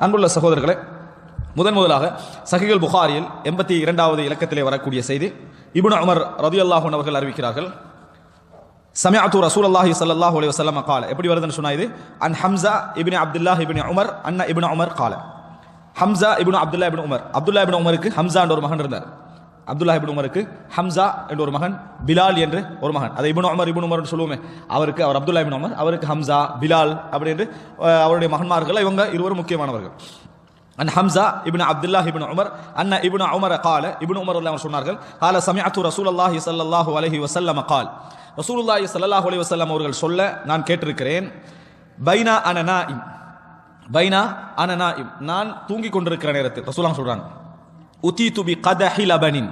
அன்புள்ள சகோதரர்களே, முதலாக சஹீஹுல் புகாரியில் 82வது இலக்கத்திலே வரக்கூடிய செய்தி, இப்னு உமர் ரலியல்லாஹு அன்ஹு அவர்கள் அறிவிக்கிறார்கள், சமிஅத்து ரசூலுல்லாஹி ஸல்லல்லாஹு அலைஹி வஸல்லம் قال. எப்படி வருதுன்னு சொன்னா இது அன் ஹம்ஸா இப்னு அப்துல்லாஹ் இப்னு உமர் அன்ன இப்னு உமர் قال. ஹம்ஸா இப்னு அப்துல்லாஹ் இப்னு உமர், அப்துல்லாஹ் இப்னு உமருக்கு ஹம்ஸா என்ற ஒரு மகன் இருந்தார். அப்துல்லாஹ் இப்னு உமருக்கு ஹம்ஸா என்ற ஒரு மகன், பிலால் என்று ஒரு மகன். அதை இப்னு உமர் சொல்லுவோமே, அவர் அப்துல்லாஹ் இப்னு உமர், அவருக்கு ஹம்ஸா பிலால் அப்படி என்று அவருடைய மகன்மார்கள் இவங்க இருவரும் முக்கியமானவர்கள். அன் ஹம்ஸா இப்னு அப்துல்லாஹ் இப்னு உமர் அன்ன இப்னு உமர் قال. இப்னு உமர் ரலியல்லாஹு சொன்னார்கள், قال سمعت رسول الله صلى الله عليه وسلم قال. ரசூலுல்லாஹி ஸல்லல்லாஹு அலைஹி வஸல்லம் அவர்கள் சொல்ல நான் கேட்டிருக்கிறேன், பைனா அன நாயிம், நான் தூங்கிக் கொண்டிருக்கிற நேரத்தில் ரசூலுல்லாஹ் சொல்றாங்க, உதீது பி கதஹி லபனின்,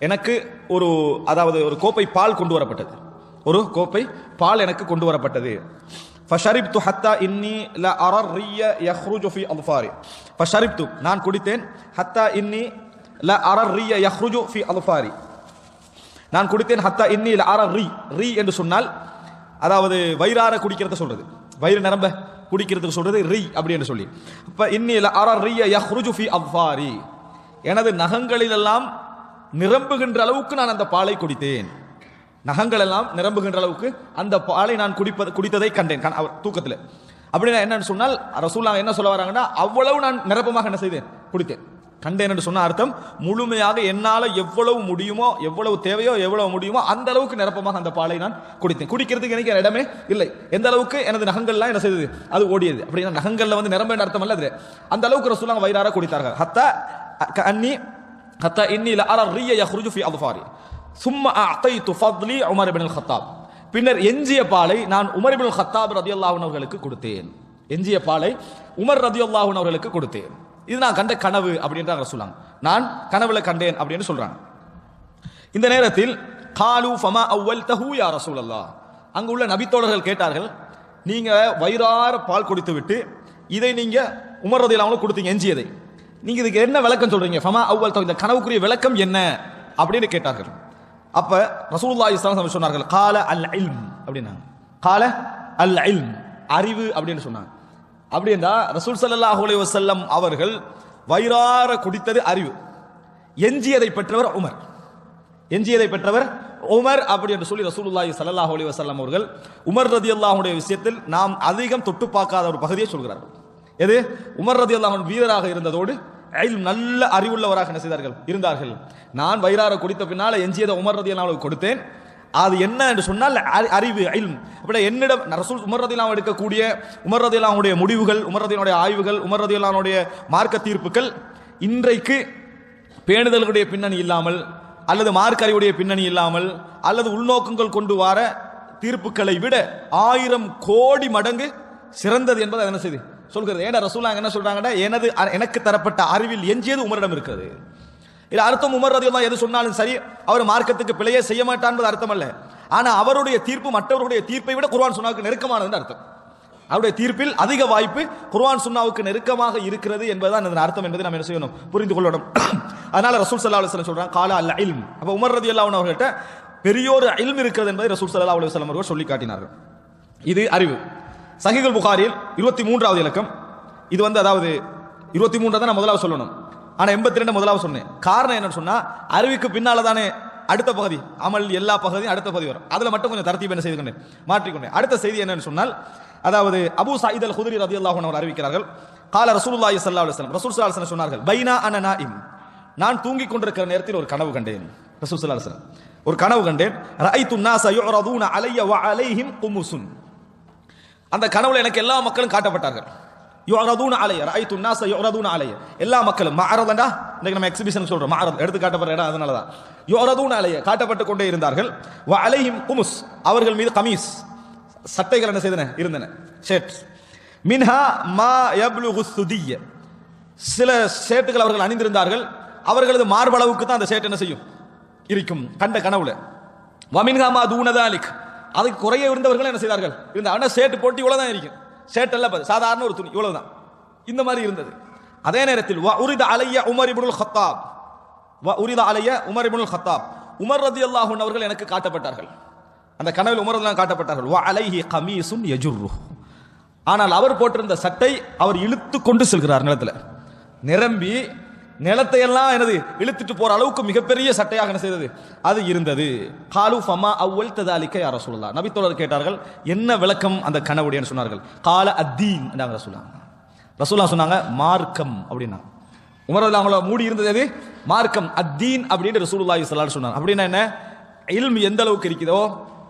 எனக்கு ஒரு கோப்பை பால் கொண்டு வரப்பட்டது, ஒரு கோப்பை பால் எனக்கு கொண்டு வரப்பட்டது. ஃபஷரிப்து ஹத்தா இன்னி ல அரா ரிய யஹ்ருஜு ஃபி அல்ஃபாரி. ஃபஷரிப்து, நான் குடித்தேன், ஹத்தா இன்னி ல அரா ரிய யஹ்ருஜு ஃபி அல்ஃபாரி, நான் குடித்தேன், ஹத்தா இன்னி ல அரா ரி என்று சொன்னால் அதாவது வயிறார குடிக்கிறத சொல்றது, வயிறு நிரம்ப குடிக்கிறதுக்கு சொல்றது ரி அப்படி என்று சொல்லி. அப்ப இன்னி ல அரா ரிய யஹ்ருஜு ஃபி அல்ஃபாரி, எனது நகங்களிலெல்லாம் நிரம்புகின்ற அளவுக்கு நான் அந்த பாலை குடித்தேன், நகங்கள் எல்லாம் நிரம்புகின்ற அளவுக்கு அந்த பாலை நான் குடித்ததை கண்டேன் அவர் தூக்கத்தில். அப்படின்னா என்னன்னு சொன்னால் ரசூலுல்லாஹ் என்ன சொல்ல வராங்கன்னா, அவ்வளவு நான் நிரப்பமாக என்ன செய்தேன், குடித்தேன். கண்டேன் என்று சொன்ன அர்த்தம் முழுமையாக என்னால் எவ்வளவு முடியுமோ, எவ்வளவு தேவையோ எவ்வளவு முடியுமோ அந்த அளவுக்கு நிரப்பமாக அந்த பாலை நான் குடித்தேன். குடிக்கிறதுக்கு எனக்கு இடமே இல்லை, எந்த அளவுக்கு எனது நகங்கள்லாம் என்ன செய்தது, அது ஓடியது. அப்படின்னா நகங்கள்ல நிரம்ப அர்த்தம் அல்ல, அது அந்த அளவுக்கு ரசூலுல்லாஹ் வயிறார குடித்தார்கள். ஹத்தா இன்னி ல அரா ரிய யஹ்ருஜு ஃபி அல்ஃபாரி சும்ம அஅதைது ஃபத்லி உமர் இப்னு அல்-கத்தாப், பின்னர் எஞ்சிய பாலை நான் உமர் இப்னு அல்-கத்தாப் ரலியல்லாஹு அன்ஹு அவர்களுக்கு கொடுத்தேன், எஞ்சிய பாலை உமர் ரலியல்லாஹு அன்ஹு அவர்களுக்கு கொடுத்தேன். இது நான் கண்ட கனவு அப்படின்றாங்க ரசூலுல்லாஹ், நான் கனவுல கண்டேன் அப்படின்னு சொல்றாங்க. இந்த நேரத்தில் காலு ஃபமா அவ்வல்தஹு யா ரசூலல்லாஹ், அங்கு உள்ள நபித்தோழர்கள் கேட்டார்கள், நீங்க வயிறார பால் குடித்து விட்டு இதை நீங்க உமர் ரலியல்லாஹு அன்ஹு கொடுத்தீங்க, எஞ்சியதை, நீங்க இதுக்கு என்ன விளக்கம் சொல்றீங்க, ஃபமா அவ்வல்தஹு, இந்த கனவுக்குரிய விளக்கம் என்ன அப்படின்னு கேட்டார்கள். அப்ப ரசூலுல்லாஹி ஸல்லல்லாஹு அலைஹி வஸல்லம் சொன்னார்கள், கால அல் இல்ம் அப்படின்னாங்க, கால அல் இல்ம், அறிவு அப்படின்னு சொன்னாங்க. அப்படின்னா ரசூல் ஸல்லல்லாஹு அலைஹி வஸல்லம் அவர்கள் வயிறார குடித்தது அறிவு, எஞ்சியதை பெற்றவர் உமர், எஞ்சியதை பெற்றவர் உமர் அப்படி என்று சொல்லி ரசூலுல்லாஹி ஸல்லல்லாஹு அலைஹி வஸல்லம் அவர்கள் உமர் ரலியல்லாஹு அன்ஹு விஷயத்தில் நாம் அதிகம் தொட்டு பார்க்காத ஒரு பகுதியை சொல்கிறார்கள். எது? உமர் ரலியல்லாஹு அன்ஹு வீரராக இருந்ததோடு நல்ல அறிவுள்ளவராக என்ன செய்தார்கள், இருந்தார்கள். நான் வயிறார குடித்த பின்னால எஞ்சியதை உமர் ரலியல்லாஹு அன்ஹு கொடுத்தேன், அது என்ன என்று சொன்னால் அறிவு, இல்ம். அப்படி என்னிடம் ரசூல் உமர் ரலியல்லாஹு அன்ஹு எடுக்கக்கூடிய உமர் ரலியல்லாஹு அன்ஹுடைய முடிவுகள், உமர் ரலியல்லாஹு அன்ஹுடைய ஆய்வுகள், உமர் ரலியல்லாஹு அன்ஹுடைய மார்க்க தீர்ப்புகள் இன்றைக்கு பேணுதல்களுடைய பின்னணி இல்லாமல், அல்லது மார்க்க அறிவுடைய பின்னணி இல்லாமல், அல்லது உள்நோக்கங்கள் கொண்டு வர தீர்ப்புகளை விட 1000 கோடி மடங்கு சிறந்தது என்பதை என்ன செய்து சொல்கிறது. ஏன்னா ரசூலுல்லாஹ் என்ன சொல்றாங்கன்னா, எனக்கு தரப்பட்ட அறிவில் எஞ்சியது உமரிடம் இருக்கிறது. இது அர்த்தம் உமர் ரலியல்லாஹு எது சொன்னாலும் சரி அவர் மார்க்கத்துக்கு பிழையே செய்ய மாட்டான் என்பது அர்த்தம் அல்ல. ஆனா அவருடைய தீர்ப்பு மற்றவருடைய தீர்ப்பை விட குர்ஆன் சுன்னாவுக்கு நெருக்கமானது அர்த்தம். அவருடைய தீர்ப்பில் அதிக வாய்ப்பு குர்ஆன் சுன்னாவுக்கு நெருக்கமாக இருக்கிறது என்பதுதான் இதன் அர்த்தம் என்பதை நாம் என்ன செய்யணும், புரிந்து கொள்ளணும். அதனால ரசூல் ஸல்லல்லாஹு அலைஹி வஸல்லம் சொல்றாங்க, கால அல் இல்ம். அப்ப உமர் ரலியல்லாஹு அன்ஹு அவர்கள்ட்ட பெரியோரு இல்ம் இருக்கிறது என்பதை ரசூல் ஸல்லல்லாஹு அலைஹி வஸல்லம் அவர்கள் சொல்லி காட்டினார்கள். இது அறிவு. சஹீஹுல் புகாரியில் 23வது இலக்கம், இது அதாவது 23 தான் நான் முதலாவது சொல்லணும், ஆனா 82 முதலாவது சொன்னேன். காரணம் என்னன்னு சொன்னா, அறிவுக்கு பின்னால தானே அடுத்த பகுதி, அமல் எல்லா பகுதியும் அடுத்த பகுதி வரும், அதுல மட்டும் கொஞ்சம் தர்த்தீப் என்ன செய்து கொண்டேன், மாற்றிக்கொண்டேன். அடுத்த செய்தி என்னன்னு சொன்னால், அதாவது அபூ சயீத் அல் குத்ரி ரலியல்லாஹு அன்ஹு அறிவிக்கிறார்கள், கால ரசூலுல்லாஹி ஸல்லல்லாஹு அலைஹி வஸல்லம், ரசூல் ஸல்லல்லாஹு அலைஹி வஸல்லம் சொன்னார்கள், பைனா அன நாயிம், நான் தூங்கிக் கொண்டிருக்கிற நேரத்தில் ஒரு கனவு கண்டேன். ரசூல் ஸல்லல்லாஹு அலைஹி வஸல்லம் ஒரு கனவு கண்டேன், ரஅய்து الناس يعرضون علي وعليهم قمص, அந்த கனவுல எனக்கு எல்லா மக்களும் காட்டப்பட்டார்கள். யுஅரதுன அலைய, ரஅய்து الناس யுஅரதுன அலைய, எல்லா மக்களும், மஅரதண்டா இன்னைக்கு நம்ம எக்ஸிபிஷன் சொல்றோம், மஅரத் எடுத்து காட்டப்படுற இடம், அதனால தான் யுஅரதுன அலைய, காட்டப்பட்டு கொண்டே இருந்தார்கள். வ அலைஹிம் குமுஸ், அவர்கள் மீது கமீஸ், சட்டைகள் என்ன செய்தன, இருந்தன, ஷர்ட்ஸ். மின்ஹா மா யப்லுகு சுதிய, சில ஷர்ட்டுகள் அவர்கள் அணிந்திருந்தார்கள், அவர்களது மார்பளவுக்கு தான் அந்த ஷர்ட் என்ன செய்யும், இருக்கும், கண்ட கனவுல. வ மின்ஹா மா தூன தாலிக், அதுக்கு குறைய இருந்தவர்கள் என்ன செய்தார்கள், ஆனா ஷர்ட் போட்டு இவ்வளவுதான் இருக்கும், ஷர்ட் அல்ல, சாதாரண ஒரு துணி, இவ்வளவுதான், இந்த மாதிரி இருந்தது. அதே நேரத்தில் வ உரித அலைய உமர் இப்னுல் கத்தாப், வ உரித அலைய உமர் இப்னுல் கத்தாப், உமர் ரலியல்லாஹு அன்ஹு அவர்கள் எனக்கு காட்டப்பட்டார்கள், அந்த கனவில் உமர் ரலியல்லாஹு காட்டப்பட்டார்கள். வ அலைஹி கமீசுன் யஜுர்ரு, ஆனால் அவர் போட்டிருந்த சட்டை அவர் இழுத்து கொண்டு செல்கிறார் நிலத்தில், நிரம்பி நிலத்தை எல்லாம் எனது இழுத்துட்டு போற அளவுக்கு மிகப்பெரிய சட்டையாக என்ன செய்தது அது இருந்தது. காலு ஃபமா அவ்வல் ததாலிக்க யா ரசூலுல்லாஹ், நபி தோழர் கேட்டார்கள் என்ன விளக்கம் அந்த கனவுடையன்னு சொன்னார்கள். கால அத்தீன் என்றாங்க ரசூலுல்லாஹ் சொன்னாங்க மார்க்கம் அப்படின்னா. உமர் அவங்கள மூடி இருந்தது எது மார்க்கம், அத்தீன் அப்படின்னு ரசூலுல்லாஹி ஸல்லல்லாஹு அலைஹி சொன்னாங்க. அப்படின்னா என்ன, இல்ம் எந்த அளவுக்கு இருக்குதோ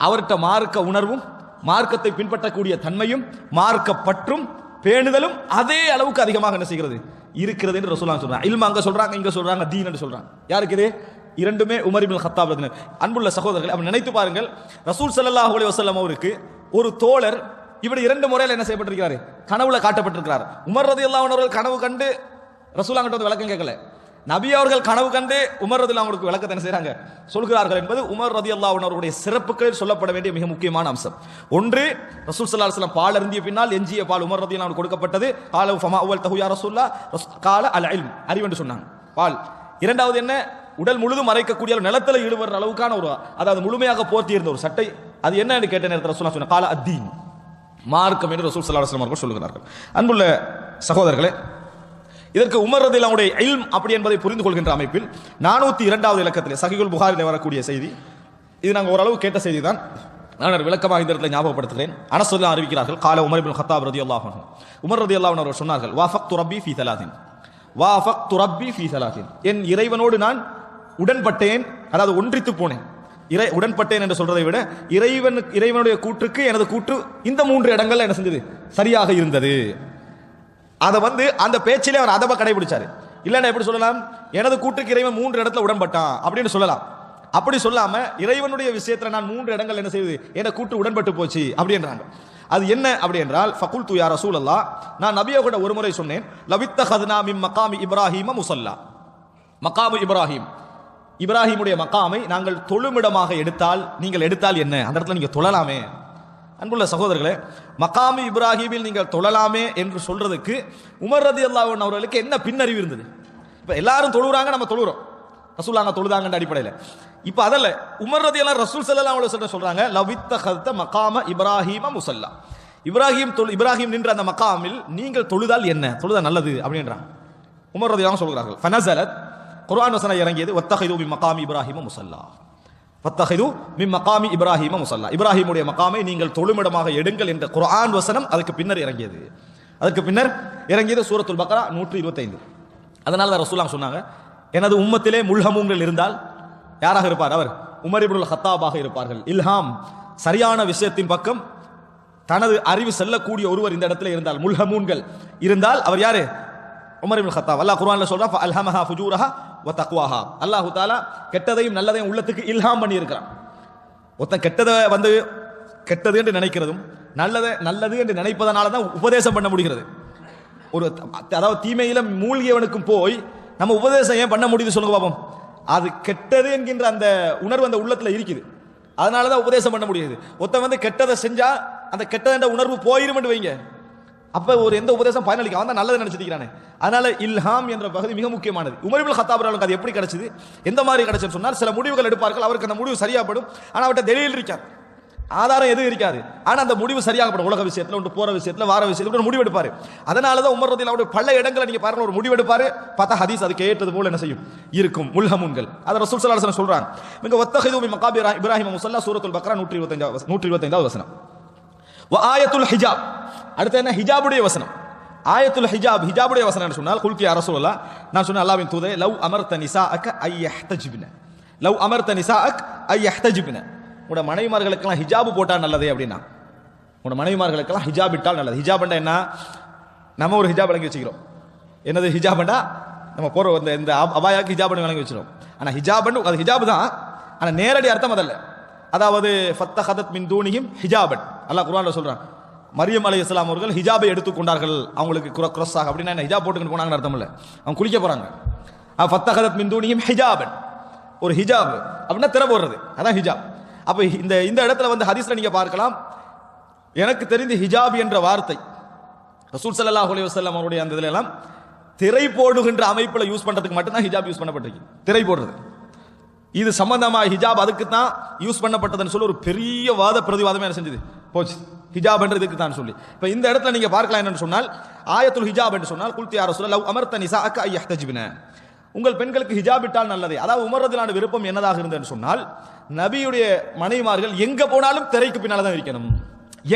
அவர்கிட்ட மார்க்க உணர்வும் மார்க்கத்தை பின்பற்றக்கூடிய தன்மையும் மார்க்க பற்றும் பேணுதலும் அதே அளவுக்கு அதிகமாக என்ன செய்கிறது இருக்கிறது என்று ரசூலுல்லாஹ் சொல்றாங்க. இல்ம அங்க சொல்றாங்க, இங்க சொல்றாங்க தீன் என்று சொல்றாங்க. யாருக்கு இது? இரண்டுமே உமர் இப்னு கத்தாப் ரலியல்லாஹு அன்ஹு. அன்புள்ள சகோதரர்களே, அப்ப நினைத்து பாருங்கள், ரசூல் ஸல்லல்லாஹு அலைஹி வஸல்லம் அவருக்கு ஒரு தோழர் இப்படி 2 முறையில் என்ன செய்யப்பட்டிருக்கிறார், கனவுல காட்டப்பட்டிருக்கிறார். உமர் ரலியல்லாஹு அன்ஹு அவர்கள் கனவு கண்டு ரசூலுல்லாஹ் கிட்ட விளக்கம் கேட்கல, நபி அவர்கள் கனவு கண்டு உமர் ரலியல்லாஹு அன்ஹு விளக்கத்தை என்ன செய்றாங்க சொல்கிறார்கள் என்பது உமர் ரலியல்லாஹு அன்ஹு அவர்களுடைய சிறப்புகள் சொல்லப்பட வேண்டிய மிக முக்கியமான அம்சம். ஒன்று, ரசூல் ஸல்லல்லாஹு அலைஹி வஸல்லம் பால் அருந்திய பின்னால் எஞ்சிய பால் உமர் ரலியல்லாஹு அன்ஹு கொடுக்கப்பட்டது. கால ஃபமா அவ்வல் தஹு யா ரசூலுல்லாஹ், கால அல் இல்ம், அறிவு என்று சொன்னாங்க பால். இரண்டாவது என்ன, உடல் முழுதும் மறைக்கக்கூடிய நிலத்தில் ஈடுபடுற அளவுக்கான ஒரு, அதாவது முழுமையாக போர்த்தி இருந்த ஒரு சட்டை, அது என்ன என்று கேட்ட நேரத்தில் ரசூலுல்லாஹ் சொன்னாங்க கால அத்தீன், மார்க்கம் என்று ரசூல் ஸல்லல்லாஹு அலைஹி வஸல்லம் அவர்கள் சொல்லுகிறார்கள். அன்புள்ள சகோதரர்களே, இதற்கு உமர் ரலியல்லாஹு அன்ஹு இல்ம் அப்படி என்பதை புரிந்து கொள்கின்ற அமைப்பில் 402வது இலக்கத்திலே சஹீஹுல் புகாரிலே வரக்கூடிய செய்தி, இது நாங்கள் ஓரளவு கேட்ட செய்தி தான், நான் விளக்கமாக இந்த இடத்துல ஞாபகப்படுத்துகிறேன். அனஸ் ரலியல்லாஹு அறிவிக்கிறார்கள், கால உமர் இப்னு கத்தாப் ரலியல்லாஹு அன்ஹு, உமர் ரலியல்லாஹு அன்ஹு அவர்கள் சொன்னார்கள், வாஃபக்து ரப்பி ஃபீ தலாத்தின், வாஃபக்து ரப்பி ஃபீ தலாத்தின், என் இறைவனோடு நான் உடன்பட்டேன், அதாவது ஒன்றித்து போனேன். உடன்பட்டேன் என்று சொல்றதை விட இறைவனுடைய கூற்றுக்கு எனது கூற்று இந்த 3 இடங்கள்ல என்ன செஞ்சது சரியாக இருந்தது. அதை அந்த பேச்சிலே அவர் அதப கடைபிடிச்சாரு. இல்லைன்னா எப்படி சொல்லலாம், எனது கூட்டுக்கு இறைவன் 3 இடத்துல உடன்பட்டான் அப்படின்னு சொல்லலாம். அப்படி சொல்லாம இறைவனுடைய விஷயத்துல நான் 3 இடங்கள் என்ன செய்வது என கூட்டு உடன்பட்டு போச்சு அப்படின்றாங்க. அது என்ன அப்படி என்றால், ஃபகுல்து யா ரசூலல்லாஹ், நான் நபியை கூட ஒரு முறை சொன்னேன், லவித்தஹதுனா மின் மகாமி இப்ராஹீம முஸல்லா, மகாமு இப்ராஹிம், இப்ராஹிமுடைய மகாமை நாங்கள் தொழுமிடமாக எடுத்தால், நீங்கள் எடுத்தால் என்ன, அந்த இடத்துல நீங்க தொழலாமே. அன்புள்ள சகோதரர்களே, மகாமி இப்ராஹிமில் நீங்கள் தொழலாமே என்று சொல்றதுக்கு உமர் ரலியல்லாஹு அன்ஹு அவர்களுக்கு என்ன பின்னறிவு இருந்தது? இப்ப எல்லாரும் தொழுறாங்க, நம்ம தொழுறோம், ரசூலுல்லாஹ் தொழுதாங்கன்ற அடிப்படையில். இப்ப அதல்ல, உமர் ரலியல்லாஹு ரசூல் ஸல்லல்லாஹு அலைஹி வஸல்லம் சொல்றாங்க, லவித்தஹத மகாம இப்ராஹிம முஸல்லா, இப்ராஹிம் நின்ற அந்த மகாமில் நீங்கள் தொழுதால் என்ன, தொழுதா நல்லது அப்படின்றாங்க. உமர் ரலியல்லாஹு சொல்கிறார்கள், ஃபனஸலத், குர்ஆன் வசனம் இறங்கியது, வத்தஹிது மின் மகாமி இப்ராஹிம முஸல்லா, வத்தஹிது மின் மகாமி இப்ராஹிம முஸல்லா, இப்ராஹிமுடைய மகாமை நீங்கள் தொழுமிடமாக எடுங்கள் என்ற குர்ஆன் வசனம் அதுக்கு பின்னர் இறங்கியது சூரத்துல் பக்ரா 125. அதனால தான் ரசூலுல்லாஹ் சொன்னாங்க, எனது உம்மத்திலே முல்ஹமூன்கள் இருந்தால் யாராக இருப்பார், அவர் உமர் இப்னுல் கத்தாபாக இருப்பார்கள். இல்ஹாம், சரியான விஷயத்தின் பக்கம் தனது அறிவு செல்லக்கூடிய ஒருவர் இந்த இடத்துல இருந்தால், முல்ஹமூன்கள் இருந்தால் அவர் யாரு, உமர் இப்னுல் கத்தாப். அல்லாஹ் குர்ஆன்ல சொல்றான், ஃபஅல்ஹமஹா ஃபுஜூரஹா வ தக்வாஹா, அல்லாஹ் தஆலா கெட்டதையும் நல்லதையும் உள்ளத்துக்கு இல்ஹாம் பண்ணி இருக்கிறான். ஒருத்தன் கெட்டதை கெட்டது என்று நினைக்கிறதும் நல்லது என்று நினைப்பதனால தான் உபதேசம் பண்ண முடிகிறது. அதாவது தீமையில மூழ்கியவனுக்கும் போய் நம்ம உபதேசம் ஏன் பண்ண முடியுது சொல்லுங்க பாப்போம். அது கெட்டது என்கின்ற அந்த உணர்வு அந்த உள்ளத்துல இருக்குது, அதனாலதான் உபதேசம் பண்ண முடியுது. ஒருத்தன் கெட்டதை செஞ்சா அந்த கெட்டத உணர்வு போயிரும் என்று வைங்க, அப்ப ஒரு எந்த உபதேசம் பயனளிக்க, அவன் தான் நல்லதை நினைச்சிருக்கிறானே. அதனால இல்ஹாம் என்ற பகுதி மிக முக்கியமானது. உமர் இப்னு கத்தாப் அவர்களுக்கு அது எப்படி கிடைச்சது, எந்த மாதிரி கிடைச்சதுன்னு சொன்னால், சில முடிவுகள் எடுப்பார்கள், அவருக்கு அந்த முடிவு சரியாப்படும், ஆனா அவர்கிட்ட தெளிவில் இருக்காது, ஆதாரம் எதுவும் இருக்காது, ஆனா அந்த முடிவு சரியாகப்படும். உலக விஷயத்துல ஒன்று, போற விஷயத்துல, வார விஷயத்துல ஒரு முடிவு எடுப்பாரு. அதனாலதான் உமர் ரலியல்லாஹு அன்ஹு பல இடங்களை நீங்க பாருங்க, ஒரு முடிவு எடுப்பாரு, பார்த்தா ஹதீஸ் அதுக்கு ஏற்றது போல என்ன செய்யும் இருக்கும், முல்ஹமூன்கள். அதை ரசூல் ஸல்லல்லாஹு அலைஹி வஸல்லம் சொல்றாங்க. இங்க வத்தஹிது மின் மகாமி இப்ராஹிம முஸல்லா, சூரத்துல் பக்ரா 125வது வசனம். வ ஆயத்துல் ஹிஜாப், அடுத்து என்ன, ஹிஜாபுடைய வசனம். ஆயத்துல் ஹிஜாப், ஹிஜாபுடைய வசனம் சொன்னால், குல்கி யா ரசூலல்லாஹ், நான் சொன்ன அல்லாஹ்வின் தூதரே, லவ் அமர்த நிசாஅக ஐயஹ்தஜிப்ன, லவ் அமர்த நிசாஅக ஐயஹ்தஜிப்ன, உங்களோட மனைவிமார்களுக்கெல்லாம் ஹிஜாபு போட்டா நல்லதே அப்படின்னா, உங்களோட மனைவிமார்களுக்கெல்லாம் ஹிஜாப் இட்டால் நல்லது. ஹிஜாப்ண்டா என்ன, நம்ம ஒரு ஹிஜாப் வழங்கி வச்சுக்கிறோம், என்னது ஹிஜாப்ண்டா நம்ம போற இந்த அபாயாக்கு ஹிஜாப் வழங்கி வச்சிரும். ஆனா ஹிஜாப்னு அது ஹிஜாப் தான், ஆனா நேரடி அர்த்தம் அதல்ல. அதாவது ஃபத்தஹதத் மின் தூனிஹிம் ஹிஜாபன், அல்லாஹ் குர்ஆன்ல சொல்றான், மரியம் அலைஹிஸ்ஸலாம் அவர்கள் ஹிஜாபை எடுத்துக்கொண்டார்கள், அவங்களுக்கு குரஸாக, அப்படின்னா என்ன, ஹிஜாப் போட்டுக்கிட்டு போனாங்கன்னு அர்த்தம் இல்லை, அவங்க குளிக்க போறாங்க. ஃபத்தஹதத் மின் தூனிஹிம் ஹிஜாபன், ஒரு ஹிஜாப் அப்படின்னா திரை போடுறது, அதான் ஹிஜாப். அப்ப இந்த இடத்துல ஹதீஸ்ல நீங்க பார்க்கலாம், எனக்கு தெரிந்து ஹிஜாப் என்ற வார்த்தை ரசூல் ஸல்லல்லாஹு அலைஹி வஸல்லம் அவருடைய அந்த இதுல எல்லாம் திரை போடுகின்ற அமைப்புல யூஸ் பண்றதுக்கு மட்டும்தான் ஹிஜாப் யூஸ் பண்ணப்பட்டிருக்கு, திரை போடுறது. இது சம்பந்தமா ஹிஜாப் அதுக்கு தான் யூஸ் பண்ணப்பட்டதுன்னு சொல்லி ஒரு பெரிய வாத பிரதிவாதமே என்ன செஞ்சது போச்சு. ஹிஜாப் என்ற இதுக்கு தான் சொல்லி இப்ப இந்த இடத்துல நீங்க பார்க்கலாம் என்னன்னு சொன்னால் ஆயத்துல் ஹிஜாப் என்று சொன்னால் குல்தி யா ரசூலல்லாஹ் லவ் அமர்த நிசாஅக ஐ யஹ்தஜிப்ன, உங்கள் பெண்களுக்கு ஹிஜாப் இட்டால் நல்லதே. அதாவது உமர் ரலியல்லாஹு விருப்பம் என்னதாக இருந்ததுன்னு சொன்னால் நபியுடைய மனைவிமார்கள் எங்க போனாலும் திரைக்கு பின்னால தான் இருக்கணும்.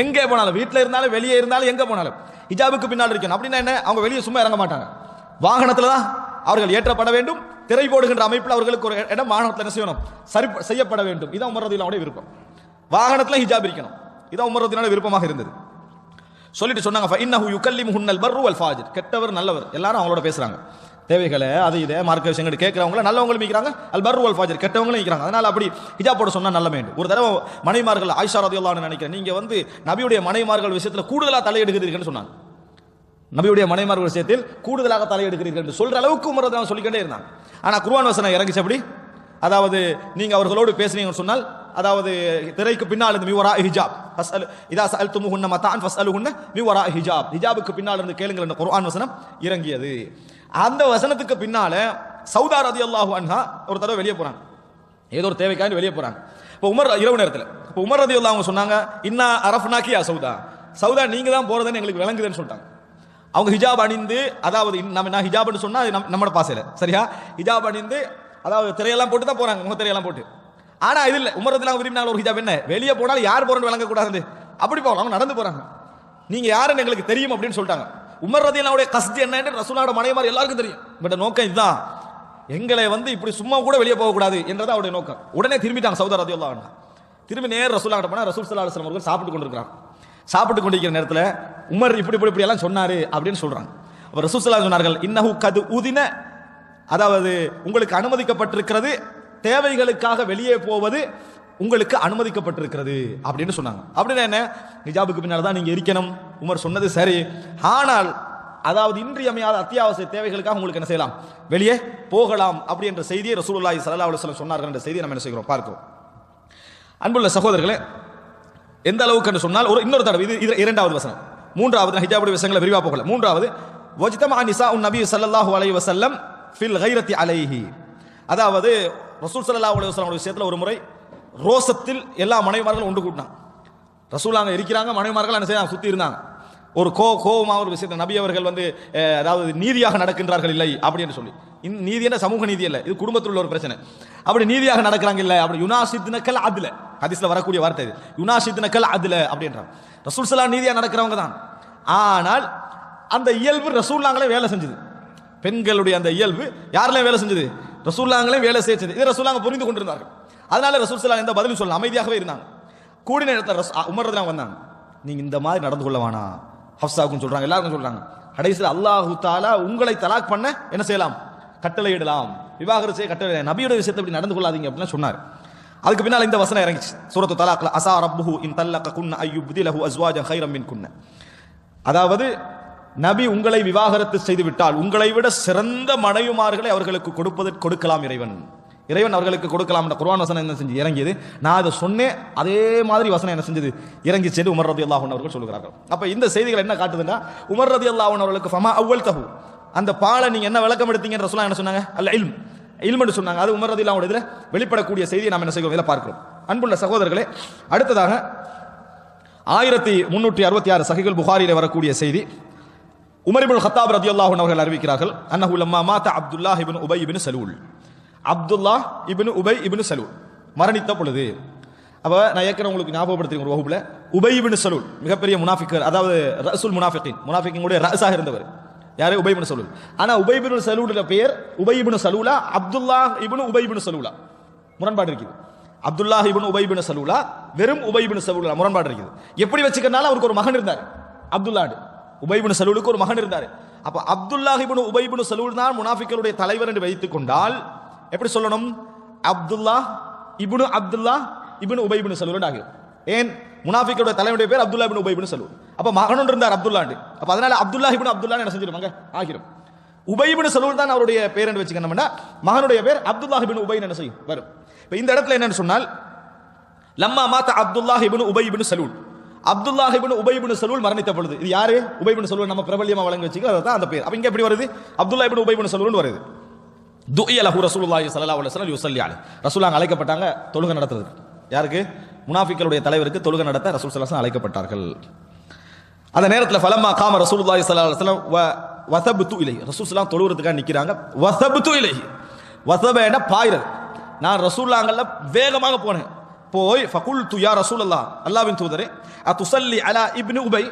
எங்கே போனாலும், வீட்டில் இருந்தாலும் வெளியே இருந்தாலும் எங்க போனாலும் ஹிஜாபுக்கு பின்னால் இருக்கணும். அப்படின்னா என்ன, அவங்க வெளியே சும்மா இறங்க மாட்டாங்க, வாகனத்துல தான் அவர்கள் ஏற்றப்பட வேண்டும். திரை போடுகின்ற அமைப்பில் அவர்களுக்கு ஒரு இடம் வாகனத்தில் என்ன செய்யணும், சரி செய்யப்பட வேண்டும். இதான் உமர் ரலியல்லாஹு விருப்பம். வாகனத்தில் ஹிஜாப் இருக்கணும், இதான் உமர் ரலியல்லாஹு விருப்பமாக இருந்தது. சொல்லிட்டு சொன்னாங்க ஃபஇன்னஹு யுகல்லிமுஹுன்னல் பர்ரு வல் ஃபாஜிர், கெட்டவர் நல்லவர் எல்லாரும் அவங்களோட பேசுறாங்க. தேவைகளை அது இதை மார்க்க விஷயங்கள் கேட்கிறவங்கள நல்லவங்களும் இருக்கிறாங்க, அல் பர்ரு வல் ஃபாஜிர் கெட்டவங்களும் இருக்கிறாங்க. அதனால அப்படி ஹிஜாப் போட சொன்னா நல்ல வேண்டும். ஒரு தடவை மனைவிமார்கள் ஆயிஷா ரலியல்லாஹு அன்ஹா நினைக்கிறேன், நீங்க நபியுடைய மனைவிமார்கள் விஷயத்துல கூடுதலா தலையெடுக்கிறீர்கள்னு சொன்னாங்க. நபியுடைய மனைவிமார்கள் விஷயத்தில் கூடுதலாக தலையெடுக்கிறீர்கள் என்று சொல்ற அளவுக்கு உமர் ரலியல்லாஹு சொல்லிக்கிட்டே இருந்தாங்க. ஆனா குர்ஆன் வசனம் இறங்கிச்சு அப்படி, அதாவது நீங்க அவர்களோடு பேசுனீங்கன்னு சொன்னால், அதாவது திரைக்கு பின்னால் இருந்து மிவரா ஹிஜாப் ஃபஸ்அல் இதா சஅல்துமுஹுன்ன மத்தான் ஃபஸ்அலுஹுன்ன மிவரா ஹிஜாப், ஹிஜாபுக்கு பின்னால் இருந்து கேளுங்கள் என்ற குர்ஆன் வசனம் இறங்கியது. அந்த வசனத்துக்கு பின்னால சௌதா ரலியல்லாஹு அன்ஹா ஒரு தடவை வெளியே போறாங்க, ஏதோ ஒரு தேவைக்காக வெளியே போறாங்க. இப்போ உமர் இரவு நேரத்தில், இப்போ உமர் ரலியல்லாஹு அன்ஹு சொன்னாங்க இன்னா அரஃப்னாகி யா சௌதா, சௌதா நீங்க தான் போறதுன்னு எங்களுக்கு விளங்குதுன்னு சொல்லிட்டாங்க. அவங்க ஹிஜாப் அணிந்து, அதாவது நம்ம ஹிஜாப்னு சொன்னா நம்மளோட பாசையில சரியா, ஹிஜாப் அணிந்து அதாவது திரையெல்லாம் போட்டு தான் போறாங்க, முக திரையெல்லாம் போட்டு. ஆனா இது இல்ல, உமர் ரலியல்லாஹு விரும்பினாங்க ஒரு ஹிஜாப் என்ன, வெளியே போனாலும் யார் போறன்னு விளங்க கூடாது, அப்படி போகலாம், அவங்க நடந்து போறாங்க. நீங்க யாருன்னு எங்களுக்கு தெரியும் அப்படின்னு சொல்லிட்டாங்க. உமர் ரலியல்லாஹு கஸ்து என்ன ரசூலுல்லாஹ்வுடைய மனைவிமார் எல்லாருக்கும் தெரியும். பட் நோக்கம் இதுதான், எங்களை இப்படி சும்மா கூட வெளியே போக கூடாது என்றது அவருடைய நோக்கம். உடனே திரும்பிட்டாங்க சௌதா ரலியல்லாஹு அன்ஹா. திரும்பி நேர் ரசூலுல்லாஹ் கிட்ட போனா ரசூல் ஸல்லல்லாஹு அலைஹி வஸல்லம் அவர்கள் சாப்பிட்டு கொண்டிருக்கிறாங்க. சாப்பிட்டு கொண்டிருக்கிற நேரத்தில் உமர் இப்படி எல்லாம் சொன்னாரு அப்படின்னு சொல்றாங்க. அப்ப ரசூல் ஸல்லல்லாஹு அலைஹி சொன்னார்கள் இன்னஹு கது உதின, அதாவது உங்களுக்கு அனுமதிக்கப்பட்டிருக்கிறது, தேவைகளுக்காக வெளியே போவது உங்களுக்கு அனுமதிக்கப்பட்டிருக்கிறது அப்படின்னு சொன்னாங்க. அப்படின்னா என்ன, ஹிஜாபுக்கு பின்னால் தான் நீங்க இருக்கணும், உமர் சொன்னது சரி. ஆனால் அதாவது இன்றியமையாத அத்தியாவசிய தேவைகளுக்காக உங்களுக்கு என்ன செய்யலாம், வெளியே போகலாம் அப்படி என்ற செய்தியை ரசூலுல்லாஹி ஸல்லல்லாஹு அலைஹி வஸல்லம் சொன்னார்கள் என்ற செய்தியை நம்ம என்ன செய்கிறோம் பார்க்கிறோம். அன்புள்ள சகோதரர்களே, எந்த அளவுக்கு என்று சொன்னால் இன்னொரு தடவை, இது இரண்டாவது வசனம். மூன்றாவது ஹிஜாபுடைய விஷயங்களை விரிவா போகல. மூன்றாவது வஜ்தமா நிசாஉன் நபி ஸல்லல்லாஹு அலைஹி வஸல்லம் ஃபில் கைரத்தி அலைஹி, அதாவது ரசூல் ஸல்லல்லாஹு அலைஹி வஸல்லம் விஷயத்துல ஒரு முறை ரோசத்தில் எல்லா மனைவிமார்களும் ஒன்று கூட்டினாங்க. ரசூல் அங்கே இருக்கிறாங்க, மனைவிமார்கள் என்ன செய்ய சுத்தி இருந்தாங்க. ஒரு கோபமாக ஒரு விஷயத்தை நபி அவர்கள் அதாவது நீதியாக நடக்கின்றார்கள் இல்லை அப்படின்னு சொல்லி, நீதி என்ன சமூக நீதி இல்லை, இது குடும்பத்தில் உள்ள ஒரு பிரச்சனை. அப்படி நீதியாக நடக்கிறாங்க இல்லை, அப்படி யுனாசித்னக்கல் அதுல ஹதீஸ்ல வரக்கூடிய வார்த்தை இது, யுனாசித்னக்கல் அதுல அப்படின்றாங்க. ரசூல் ஸல்லல்லாஹு நீதியா நடக்கிறவங்க தான். ஆனால் அந்த இயல்பு ரசூலுல்லாஹ்களே வேலை செஞ்சது, பெண்களுடைய அந்த இயல்பு யாரெல்லாம் வேலை செஞ்சது, ரசூலுல்லாஹ்களே வேலை செய்தது. இது ரசூலுல்லாஹ் புரிந்து கொண்டிருந்தார்கள். அதனால ரசூல் ஸல்லல்லாஹு எந்த பதிலும் சொல்ல அமைதியாகவே இருந்தாங்க. கூடின நேரத்தில் உமர் ரலியல்லாஹு வந்தாங்க, நீங்க இந்த மாதிரி நடந்து கொள்ள வேணா, ஹப்ஸாவுக்கும் சொல்றாங்க, எல்லாருக்கும் சொல்றாங்க. கடைசியில் அல்லாஹு தஆலா உங்களை தலாக் பண்ண என்ன செய்யலாம், கட்டளை இடலாம், விவாகரத்து செய்ய கட்டளை, நபியோட விஷயத்தை இப்படி நடந்து கொள்ளாதீங்க அப்படின்னு சொன்னார். அதுக்கு பின்னால் இந்த வசனம் இறங்கிச்சு சூரத்து தலாக்ல, அஸா ரப்புஹு இன் தல்லககுன்ன அய்யுப்திலஹு அஸ்வாஜன் கைரம் மின்குன்ன, அதாவது நபி உங்களை விவாகரத்து செய்து விட்டால் உங்களை விட சிறந்த மனைவிமார்களை அவர்களுக்கு கொடுக்கலாம் இறைவன் அவர்களுக்கு கொடுக்கலாம் என்ற குர்ஆன் வசனம் என்ன செஞ்சு இறங்கியது. நான் அதை சொன்னேன், அதே மாதிரி வசனம் என்ன செஞ்சது இறங்கி சென்று உமர் ரலியல்லாஹு அன்ஹு அவர்கள் சொல்கிறார்கள். அப்ப இந்த செய்திகள் என்ன காட்டுதுன்னா, உமர் ரலியல்லாஹு அன்ஹு அவர்களுக்கு ஃபமா அவ்வல்தஹு, அந்த பாலை நீங்க என்ன விளக்கம் எடுத்தீங்கன்ற ரசூலுல்லாஹ் என்ன சொன்னாங்க, அல் இல்ம் என்று சொன்னாங்க. அது உமர் ரலியல்லாஹு அன்ஹு வெளிப்படக்கூடிய செய்தியை நாம் என்ன செய்கிறோம் இதில் பார்க்கிறோம். அன்புள்ள சகோதரர்களே, அடுத்ததாக 1366 சஹீஹுல் புகாரியிலே வரக்கூடிய செய்தி, உமர் இப்னு கத்தாப் ரலியல்லாஹு அன்ஹு அவர்கள் அறிவிக்கிறார்கள், அன்னஹு லம்மா மாத அப்துல்லாஹ் இப்னு உபை இப்னு சலூல், அப்துல்லாஹ் இப்னு உபை இப்னு சலூல் மரணித்த பொழுது, அப்ப நான் ஏற்கனவே உங்களுக்கு ஞாபகப்படுத்துறேன் ஒரு வகுப்புல, உபை இப்னு சலூல் மிகப்பெரிய முனாஃபிக், அதாவது ரஸுல் முனாஃபிகினுடைய ரஸாக இருந்தவர் யாரு, உபை இப்னு சலூல். ஆனா உபை இப்னு சலூலுடைய பெயர் உபை இப்னு சலூலா, அப்துல்லாஹ் இப்னு உபை இப்னு சலூலா, முரண்பாடு இருக்குது. அப்துல்லாஹ் இப்னு உபை இப்னு சலூலா வெறும் உபை இப்னு சலூலா, முரண்பாடு இருக்குது. எப்படி வச்சுக்கனால அவருக்கு ஒரு மகன் இருந்தார், அப்துல்லாஹ் உபை இப்னு சலூலுக்கு ஒரு மகன் இருந்தார். அப்ப அப்துல்லாஹ் இப்னு உபை இப்னு சலூல் தான் முனாஃபிக்களுடைய தலைவர் என்று வைத்துக் கொண்டால் எப்படி சொல்லணும், அப்துல்லாஹ் இப்னு உபை இப்னு சலூல் ஆகிரும். ஏன், முனாஃபிக்குடைய தலைவருடைய பேர் அப்துல்லாஹ் இப்னு உபை இப்னு சலூல். அப்ப மகன் இருந்தார் அப்துல்லாஹ், அப்ப அதனால அப்துல்லாஹ் இப்னு அப்துல்லாஹ் என்ன செஞ்சிருவாங்க ஆகிரும். உபை இப்னு சலூல் தான் அவருடைய பேர் என்று வச்சுக்கணும்னா, மகனுடைய பேர் அப்துல்லாஹ் இப்னு உபை என்ன செய்யும் வரும். இப்ப இந்த இடத்துல என்னன்னு சொன்னால், லம்மா மாத அப்துல்லாஹ் இப்னு உபை இப்னு சலூல், அப்துல்லாஹ் இப்னு உபை இப்னு சலூல் மரணித்த பொழுது, இது யாரு, உபை இப்னு சலூல் நம்ம பிரபல்யமா வழங்கி வச்சுக்கிறோம், அதுதான் அந்த பேர். அப்ப இங்க எப்படி வருது, அப்துல்லாஹ் இப்னு உபை இப்னு சலூல் வருது. துஇயலஹு ரசூலுல்லாஹி ஸல்லல்லாஹு அலைஹி வஸல்லம் யுஸல்லி அலைஹி, ரசூலுல்லாஹ் அழைக்கப்பட்டாங்க தொழுகை நடத்துறதுக்கு. யாருக்கு, முனாஃபிக்களுடைய தலைவருக்கு தொழுகை நடத்த ரசூல் ஸல்லல்லாஹு அலைஹி வஸல்லம் அழைக்கப்பட்டார்கள். அந்த நேரத்தில் ஃபலம்மா காம ரசூலுல்லாஹி ஸல்லல்லாஹு அலைஹி வஸல்லம் வஸபது இலைஹி, ரசூல் ஸல்லல்லாஹு அலைஹி தொழுகிறதுக்காக நிற்கிறாங்க. வஸபது இலைஹி, வஸபன பாயிரது, நான் ரசூலுல்லாஹ்ல வேகமாக போனேன். போய் ஃபகுல்து யா ரசூலல்லாஹ், அல்லாஹ்வின் தூதரே, அதுஸல்லி அலா இப்னு உபை,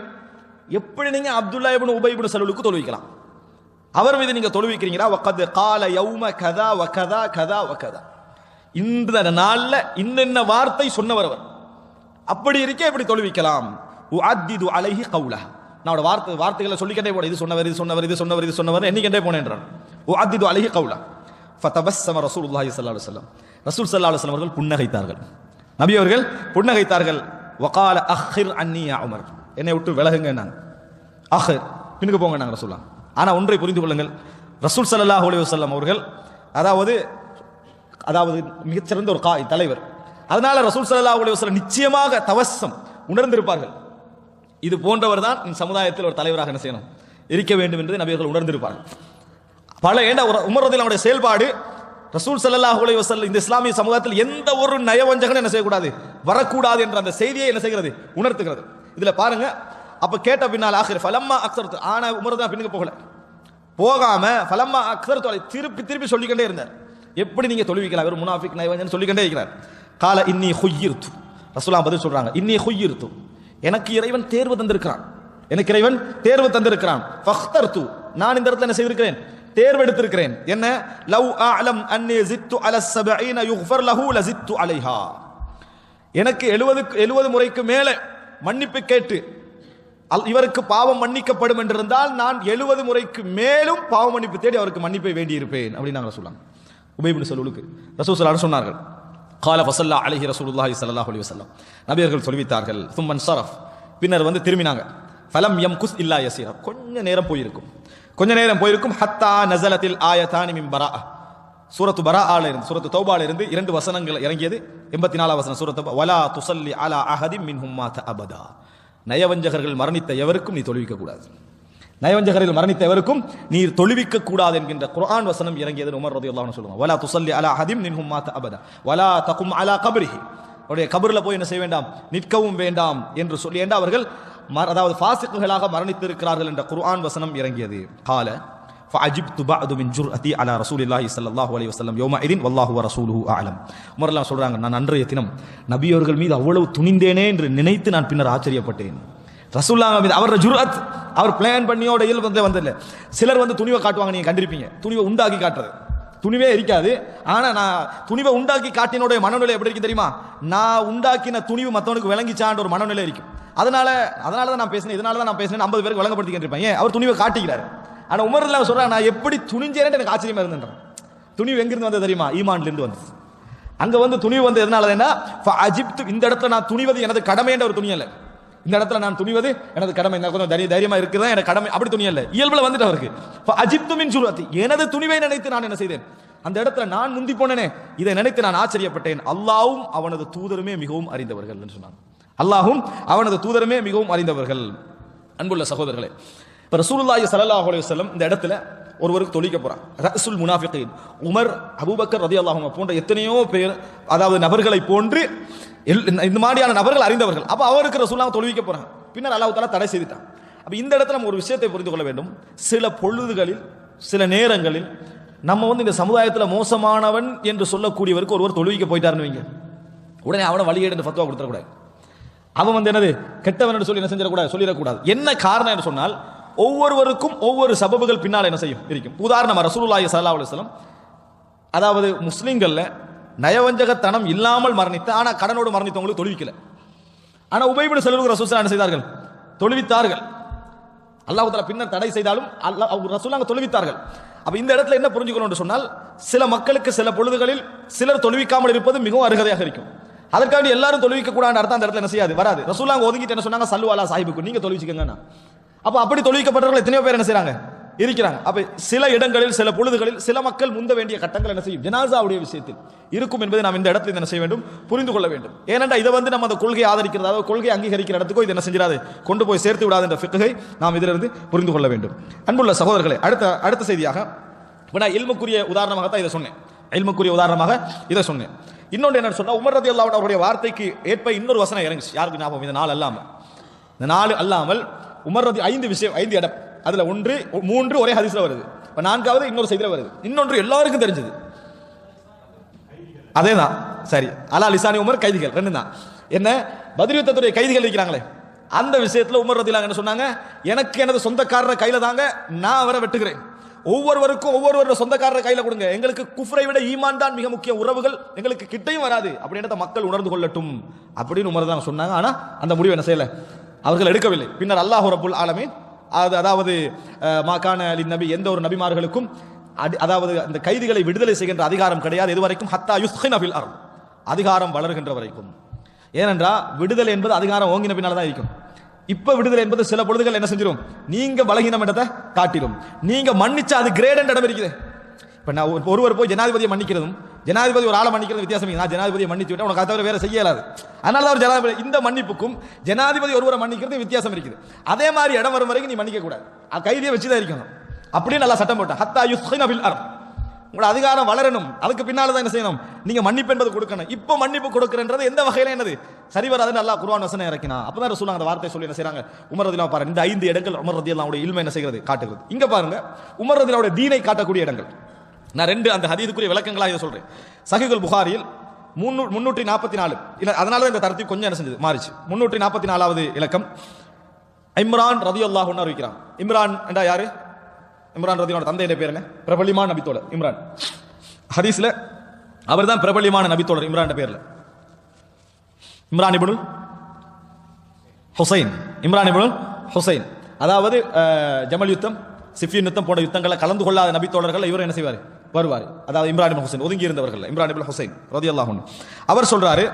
எப்படி நீங்க அப்துல்லா இப்னு உபை இப்னு சலூலுக்கு தொழுவிக்கலாம், அவர் மீது நீங்க தொழுவிக்கிறீங்களா? வகத் கால யௌம கதா வ கதா கதா வ கதா, இந்த நாள்ல இன்னென்ன வார்த்தை சொன்னவர் அவர், அப்படி இருக்க எப்படி தொழுவிக்கலாம்? உஅத்திது அலைஹி கௌலஹ, நான் வார்த்தைகளை சொல்லிக்கிட்டே போனேன், இது சொன்னவர் இது சொன்னவர் இது சொன்னவர் இது சொன்னவர் எண்ணிக்கிட்டே போனேன் என்றார். உஅத்திது அலைஹி கௌலஹ ஃபதபஸ்ஸம ரசூலுல்லாஹி ஸல்லல்லாஹு அலைஹி வஸல்லம், ரசூல் ஸல்லல்லாஹு அலைஹி வஸல்லம் அவர்கள் புன்னகைத்தார்கள், நபி அவர்கள் புன்னகைத்தார்கள். வகால அஹ்ர் அன்னி யா உமர், என்னை விட்டு விலகுங்க, நான் அஹ்ர் பின்னுக்கு போங்க நாங்கள் ரசூலுல்லாஹ். ஆனா ஒன்றை புரிந்து கொள்ளுங்கள், ரசூல் ஸல்லல்லாஹு அலைஹி வஸல்லம் அவர்கள் அதாவது மிகச்சிறந்த ஒரு தலைவர், அதனால ரசூல் ஸல்லல்லாஹு அலைஹி வஸல்லம் நிச்சயமாக தவஸ்ஸம் உணர்ந்திருப்பார்கள், இது போன்றவர் தான் இந்த சமுதாயத்தில் ஒரு தலைவராக என்ன செய்யணும், இருக்க வேண்டும் என்று நபியர்கள் உணர்ந்திருப்பார்கள். பல உமர் ரலியல்லாஹு அன்ஹு செயல்பாடு, ரசூல் ஸல்லல்லாஹு அலைஹி வஸல்லம் இந்த இஸ்லாமிய சமுதாயத்தில் எந்த ஒரு நயவஞ்சகனும் என்ன செய்யக்கூடாது, வரக்கூடாது என்ற அந்த செய்தியை என்ன செய்கிறது, உணர்த்துகிறது. இதுல பாருங்க, அப்ப கேட்ட பின்னால் ஆகிற ஃபலம்மா அக்ஸர்து, ஆனா உமர் தான் பின்னுக்கு போகாம ஃபலம்மா அக்ஸர்து திருப்பி திருப்பி சொல்லிக்கிட்டே இருந்தார், எப்படி நீங்க தொழுவிக்கலாம், ஒரு முனாஃபிக் நயவஞ்சன் சொல்லிக்கிட்டே இருக்கிறார். கால இன்னி ஹுய்யிர்து, ரசூலுல்லாஹ் பதில் சொல்றாங்க, இன்னி ஹுய்யிர்து, எனக்கு இறைவன் தேர்வு தந்திருக்கிறான், எனக்கு இறைவன் தேர்வு தந்திருக்கிறான். ஃபக்தர்து, நான் இந்த இடத்துல என்ன செய்திருக்கிறேன், தேர்வெடுத்திருக்கிறேன். என்ன? லவ் அஅலம் அன்னி ஜித்து அல 70 யுக்ஃபர் லஹு லஜித்து அலைஹா, எனக்கு 70 முறைக்கு மேலே மன்னிப்பு கேட்டு இவருக்கு பாவம் மன்னிக்கப்படும் என்றிருந்தால் நான் 70 முறைக்கு மேலும் பாவ மன்னிப்பு தேடி அவருக்கு மன்னிப்பை வேண்டி இருப்பேன் அப்படின்னு நாங்கள் சொல்லலாம். உபை இப்னு சலூலுக்கு ரசூல் ஸல்லல்லாஹு அலைஹி சொன்னார்கள். கால ஃபஸல்லா அலைஹி ரசூலுல்லாஹி ஸல்லல்லாஹு அலைஹி வஸல்லம், நபியர்கள் தொழுவித்தார்கள். சும்மன் ஸரஃப், பின்னர் திரும்பினாங்க. ஃபலம் யம்குஸ் இல்லா யஸீரா, கொஞ்ச நேரம் போயிருக்கும். ஹத்தா நஸலத்தில் ஆயதானி மின் பராஅ, சூரத்து பராஆல இருந்து சூரத்து தௌபால இருந்து 2 வசனங்கள் இறங்கியது. 84 வசனம் சூரத்து வலா துஸல்லி அலா அஹதிம் மின்ஹும் மாத அபதா, நயவஞ்சகர்கள் மரணித்த எவருக்கும் நீ தொழுவிக்க கூடாது, நயவஞ்சகர்கள் மரணித்த எவருக்கும் நீர் தொழுவிக்க கூடாது என்கின்ற குர்ஆன் வசனம் இறங்கியது. உமர் ரலியல்லாஹு அன்ஹு சொல்லுவாங்க, வலா துஸல்லி அலா அஹதிம் மின்ஹும் மாத அபதா வலா தகும் அலா கப்ரிஹி, அவருடைய கபர்ல போய் என்ன செய்ய வேண்டாம், நிற்கவும் வேண்டாம் என்று சொல்லி, ஏண்டா அவர்கள் அதாவது ஃபாசிக்குகளாக மரணித்திருக்கிறார்கள் என்ற குர்ஆன் வசனம் இறங்கியது. கால ஃபஅஜிப்து பஅது மின் ஜுர்அதி அலா ரசூலில்லாஹி ஸல்லல்லாஹு அலைஹி வஸல்லம் யௌமஇதின் வல்லாஹு வ ரசூலுஹு அஅலம். உமர்லாம் சொல்றாங்க, நான் அன்றைய தினம் நபி அவர்கள் மீது அவ்வளவு துணிந்தேனே என்று நினைத்து நான் பின்னர் ஆச்சரியப்பட்டேன். ரசூலுல்லாஹ் மீது அவருடைய ஜுர்அத், அவர் பிளான் பண்ணியோட வந்ததில்லை. சிலர் துணிவை காட்டுவாங்க, நீங்க கண்டிருப்பீங்க, துணிவை உண்டாக்கி காட்டுறது, துணிவே இருக்காது. ஆனா நான் துணிவை உண்டாக்கி காட்டினோட மனநிலை எப்படி இருக்கு தெரியுமா, நான் உண்டாக்கின துணிவு மற்றவனுக்கு விளங்கிச்சான்ற ஒரு மனநிலை இருக்கும். அதனால தான் நான் பேசினேன், இதனால தான் நான் பேசினேன் 50 பேருக்கு விளங்கப்படுத்திக்கிட்டு இருப்பேன். ஏன் அவர் துணிவை காட்டிக்கிறார். ஆனா உமர் எல்லாம் சொல்றாங்க, நான் எப்படி துணிஞ்சேன்னு எனக்கு ஆச்சரியமா இருந்தேன். துணிவு எங்கிருந்து வந்தது தெரியுமா, ஈமான்ல இருந்து வந்தது. அங்க துணிவு வந்து எதனால, இந்த இடத்துல நான் துணிவது எனது கடமை என்ற ஒரு துணி அல்ல, இந்த இடத்துல நான் துணிவது எனது கடமை, கொஞ்சம் தைரியமா இருக்குதான் எனக்கு கடமை, அப்படி துணி அல்ல, இயல்புல வந்துட்டு அவருக்கு அஜிப்து மின் ஜுர்அதி, எனது துணிவை நினைத்து நான் என்ன செய்தேன், அந்த இடத்துல நான் முந்தி போனேனே, இதை நினைத்து நான் ஆச்சரியப்பட்டேன். அல்லாஹ்வும் அவனது தூதருமே மிகவும் அறிந்தவர்கள் என்று சொன்னாங்க. அல்லாஹ்வும் அவனது தூதருமே மிகவும் அறிந்தவர்கள். அன்புள்ள சகோதரர்களே, இப்ப ரசூலுல்லாஹி ஸல்லல்லாஹு அலைஹி வஸல்லம் இந்த இடத்துல ஒருவருக்கு தொழிக்க போறாங்க. ரஸுல் முனாஃபிகீன் உமர், அபூபக்கர் ரலியல்லாஹு அன்ஹு போன்ற எத்தனையோ பேர், அதாவது நபர்களை போன்று இந்த மாதிரியான நபர்கள் அறிந்தவர்கள். அப்ப அவருக்கு ரசூலுல்லாஹ் தொழுவிக்க போறாங்க. பின்னர் அல்லாஹ் தஆலா தடை செய்துட்டான். அப்ப இந்த இடத்துல நம்ம ஒரு விஷயத்தை புரிந்து கொள்ள வேண்டும். சில பொழுதுகளில், சில நேரங்களில் நம்ம இந்த சமுதாயத்தில் மோசமானவன் என்று சொல்லக்கூடியவருக்கு ஒருவர் தொழுவிக்க போயிட்டாருன்னு வைங்க, உடனே அவனை வழியேடு ஃபத்வா கொடுத்துடக்கூடாது. அவன் என்னது கெட்டவன் என்று சொல்லி என்ன செஞ்சிடக்கூடாது, சொல்லிடக்கூடாது. என்ன காரணம் என்று சொன்னால், ஒவ்வொருவருக்கும் ஒவ்வொரு சபபுகள் பின்னால் என்ன செய்யும் இருக்கும். உதாரணமா ரசூலுல்லாஹி ஸல்லல்லாஹு அலைஹி வஸல்லம், அதாவது முஸ்லிம்கள்ல நயவஞ்சகத்தனம் இல்லாமல் மரணித்த, ஆனா கடனோடு மரணித்தவங்களுக்கு தொழுவிக்கல. ஆனா உபை இப்னு சலூலுக்கு ரசூல் என்ன செய்தார்கள், தொழுவித்தார்கள். அல்லாஹ் தஆலா பின்னர் தடை செய்தாலும் ரசூலுல்லாஹ் தொழுவித்தார்கள். அப்ப இந்த இடத்துல என்ன புரிஞ்சுக்கணும் என்று சொன்னால், சில மக்களுக்கு சில பொழுதுகளில் சிலர் தொழுவிக்காமல் இருப்பது மிகவும் அருகதையாக இருக்கும். அதற்காக எல்லாரும் தொழுவிக்க கூடாது அர்த்தம் அந்த இடத்துல என்ன செய்யாது, வராது. ரசூலுல்லாஹ் ஒதுங்கிட்டு என்ன சொன்னாங்க, சல்லு அலா சாஹிபுக்கு, நீங்க தொழுவிச்சுக்கங்க. அப்ப அப்படி தொழுவிக்கப்பட்டவர்கள் எத்தனையோ பேர் என்ன செய்றாங்க, இருக்கிறாங்க. அப்ப சில இடங்களில், சில பொழுதுகளில் சில மக்கள் முந்த வேண்டிய கட்டங்கள் என்ன செய்யும், ஜனாசாவுடைய விஷயத்தில் இருக்கும் என்பதை நாம் இந்த இடத்துல என்ன செய்ய வேண்டும், புரிந்து கொள்ள வேண்டும். ஏனென்றால் இதை நம்ம அந்த கொள்கையை ஆதரிக்கிறது, அதாவது கொள்கை அங்கீகரிக்கிற இடத்துக்கோ இது என்ன செஞ்சிடாது, கொண்டு போய் சேர்த்து விடாது என்ற ஃபிக்ஹை நாம் இதிலிருந்து புரிந்து கொள்ள வேண்டும். அன்புள்ள சகோதரர்களே, அடுத்த செய்தியாக நான் இல்முக்குரிய உதாரணமாகத்தான் இதை சொன்னேன், இல்முக்குரிய உதாரணமாக இதை சொன்னேன். இன்னொன்று என்ன சொன்னா, உமர் ரலியல்லாஹு அன்ஹு அவருடைய வார்த்தைக்கு ஏற்ப இன்னொரு வசனம் இறங்குச்சு. யாருக்கு ஞாபகம்? இந்த நாள் அல்லாமல், இந்த நாள் அல்லாமல் உமர் ரதி 5 விஷயம், 5 இடம். அதுல 3 ஒரே ஹதீஸ்ல வருது. இப்ப 4வது இன்னொரு செய்தியில வருது. இன்னொன்று எல்லாருக்கும் தெரிஞ்சது. அதேதான். சரி, அலா லிசானி உமர், கைதிகள் 2 தான். என்ன, பத்ர் யுத்தத்துடைய கைதிகள் இருக்கிறாங்களே, அந்த விஷயத்துல உமர் ரலியல்லாஹு என்ன சொன்னாங்க? எனக்கு எனது சொந்தக்காரர் கையில தாங்க, நான் அவரை வெட்டுகிறேன். ஒவ்வொருவருக்கும் ஒவ்வொருவரோட சொந்தக்காரர் கையில கொடுங்க. எங்களுக்கு குஃப்ரை விட ஈமான் தான் மிக முக்கிய, உறவுகள் எங்களுக்கு கிட்டையும் வராது அப்படின்றத மக்கள் உணர்ந்து கொள்ளட்டும் அப்படின்னு உமர் தான் சொன்னாங்க. ஆனா அந்த முடிவு என்ன செய்யல, அவர்கள் எடுக்கவில்லை. பின்னர் அல்லாஹ் ரப்புல் ஆலமீன், அதாவது மாகான அலி நபி, எந்த ஒரு நபிமார்களுக்கும் அதாவது அந்த கைதிகளை விடுதலை செய்கின்ற அதிகாரம் கிடையாது. எதுவரைக்கும்? ஹத்தா யுஸ்கின ஃபில் அர்த், அதிகாரம் வளர்கின்ற வரைக்கும். ஏனென்றால் விடுதலை என்பது அதிகாரம் ஓங்கின பின்னால தான் இருக்கும். இப்ப விடுதலை என்பது சில பொழுதுகள் என்ன செஞ்சிடும், நீங்க பலகீனம் இடத்தை காட்டிடும். நீங்க மன்னிச்சா அது கிரேட் இடம் இருக்குது. இப்ப நான் ஒருவர் போய் ஜனாதிபதியை மன்னிக்கிறதும் ஜனாதிபதி ஒரு ஆளை மன்னிக்கிறது வித்தியாசம். நான் ஜனாதிபதியை மன்னிச்சு விட்டேன், உனக்கு அதை தவிர வேற செய்ய இயலாது. அதனால தான் ஒரு ஜனாதிபதி, இந்த மன்னிப்புக்கும் ஜனாதிபதி ஒருவரை மன்னிக்கிறது வித்தியாசம் இருக்குது. அதே மாதிரி இடம் வரும் வரைக்கும் நீ மன்னிக்க கூடாது, கைதியை வச்சுதான் இருக்கணும் அப்படின்னு நல்லா சட்டம் போட்டேன். ஹத்தா யுஸ்கின ஃபில் அர்த், உங்களோட அதிகாரம் வளரணும். அதுக்கு பின்னால தான் என்ன செய்யணும், நீங்க மன்னிப்பு என்பது கொடுக்கணும். இப்போ மன்னிப்பு கொடுக்கிறன்றது எந்த வகையில என்னது சரி வராதுன்னு அல்லாஹ் குர்ஆன் வசனம் இறக்கினா. அப்பதான் ரசூலுல்லாஹ் அந்த வார்த்தை சொல்லி என்ன செய்றாங்க, உமர் ரலியல்லாஹு பாருங்க, இந்த 5 இடங்கள் உமர் ரலியல்லாஹு அன்ஹு இல்மை என்ன செய்கிறது, காட்டுகிறது. இங்க பாருங்க, உமர் ரலியல்லாஹு அன்ஹு தீனை காட்டக்கூடிய இடங்கள். நான் 2 அந்த ஹதீஸுக்குரிய விளக்கங்களா இதை சொல்றேன். சஹீஹுல் புகாரியில் 344, இல்ல அதனால இந்த தரத்தீப் கொஞ்சம் என்ன செஞ்சது, மாறிச்சு. 344வது இலக்கம். இம்ரான் ரலியல்லாஹு அன்ஹு அறிவிக்கிறான். இம்ரான் என்றா யாரு? இம்ரான் ரலியல்லாஹு தந்தையுடைய பேர் என்ன? பிரபலியமான நபித்தோழர் இம்ரான். ஹதீஸ்ல அவர் தான் பிரபலியமான நபித்தோழர். இம்ரான் பேர்ல இம்ரான் இப்னு ஹுசைன். இம்ரான் இப்னு ஹுசைன், அதாவது ஜமல் யுத்தம், சிஃபின் யுத்தம் போன்ற யுத்தங்களை கலந்து கொள்ளாத நபித்தோழர்கள் இவர் என்ன செய்வார், வருவார். அதாவது இம்ரான் இப்னு ஹுசைன், ஒதுங்கி இருந்தவர்கள். இம்ரான் இப்னு ஹுசைன் ரலியல்லாஹு அன்ஹு அவர் சொல்றாரு,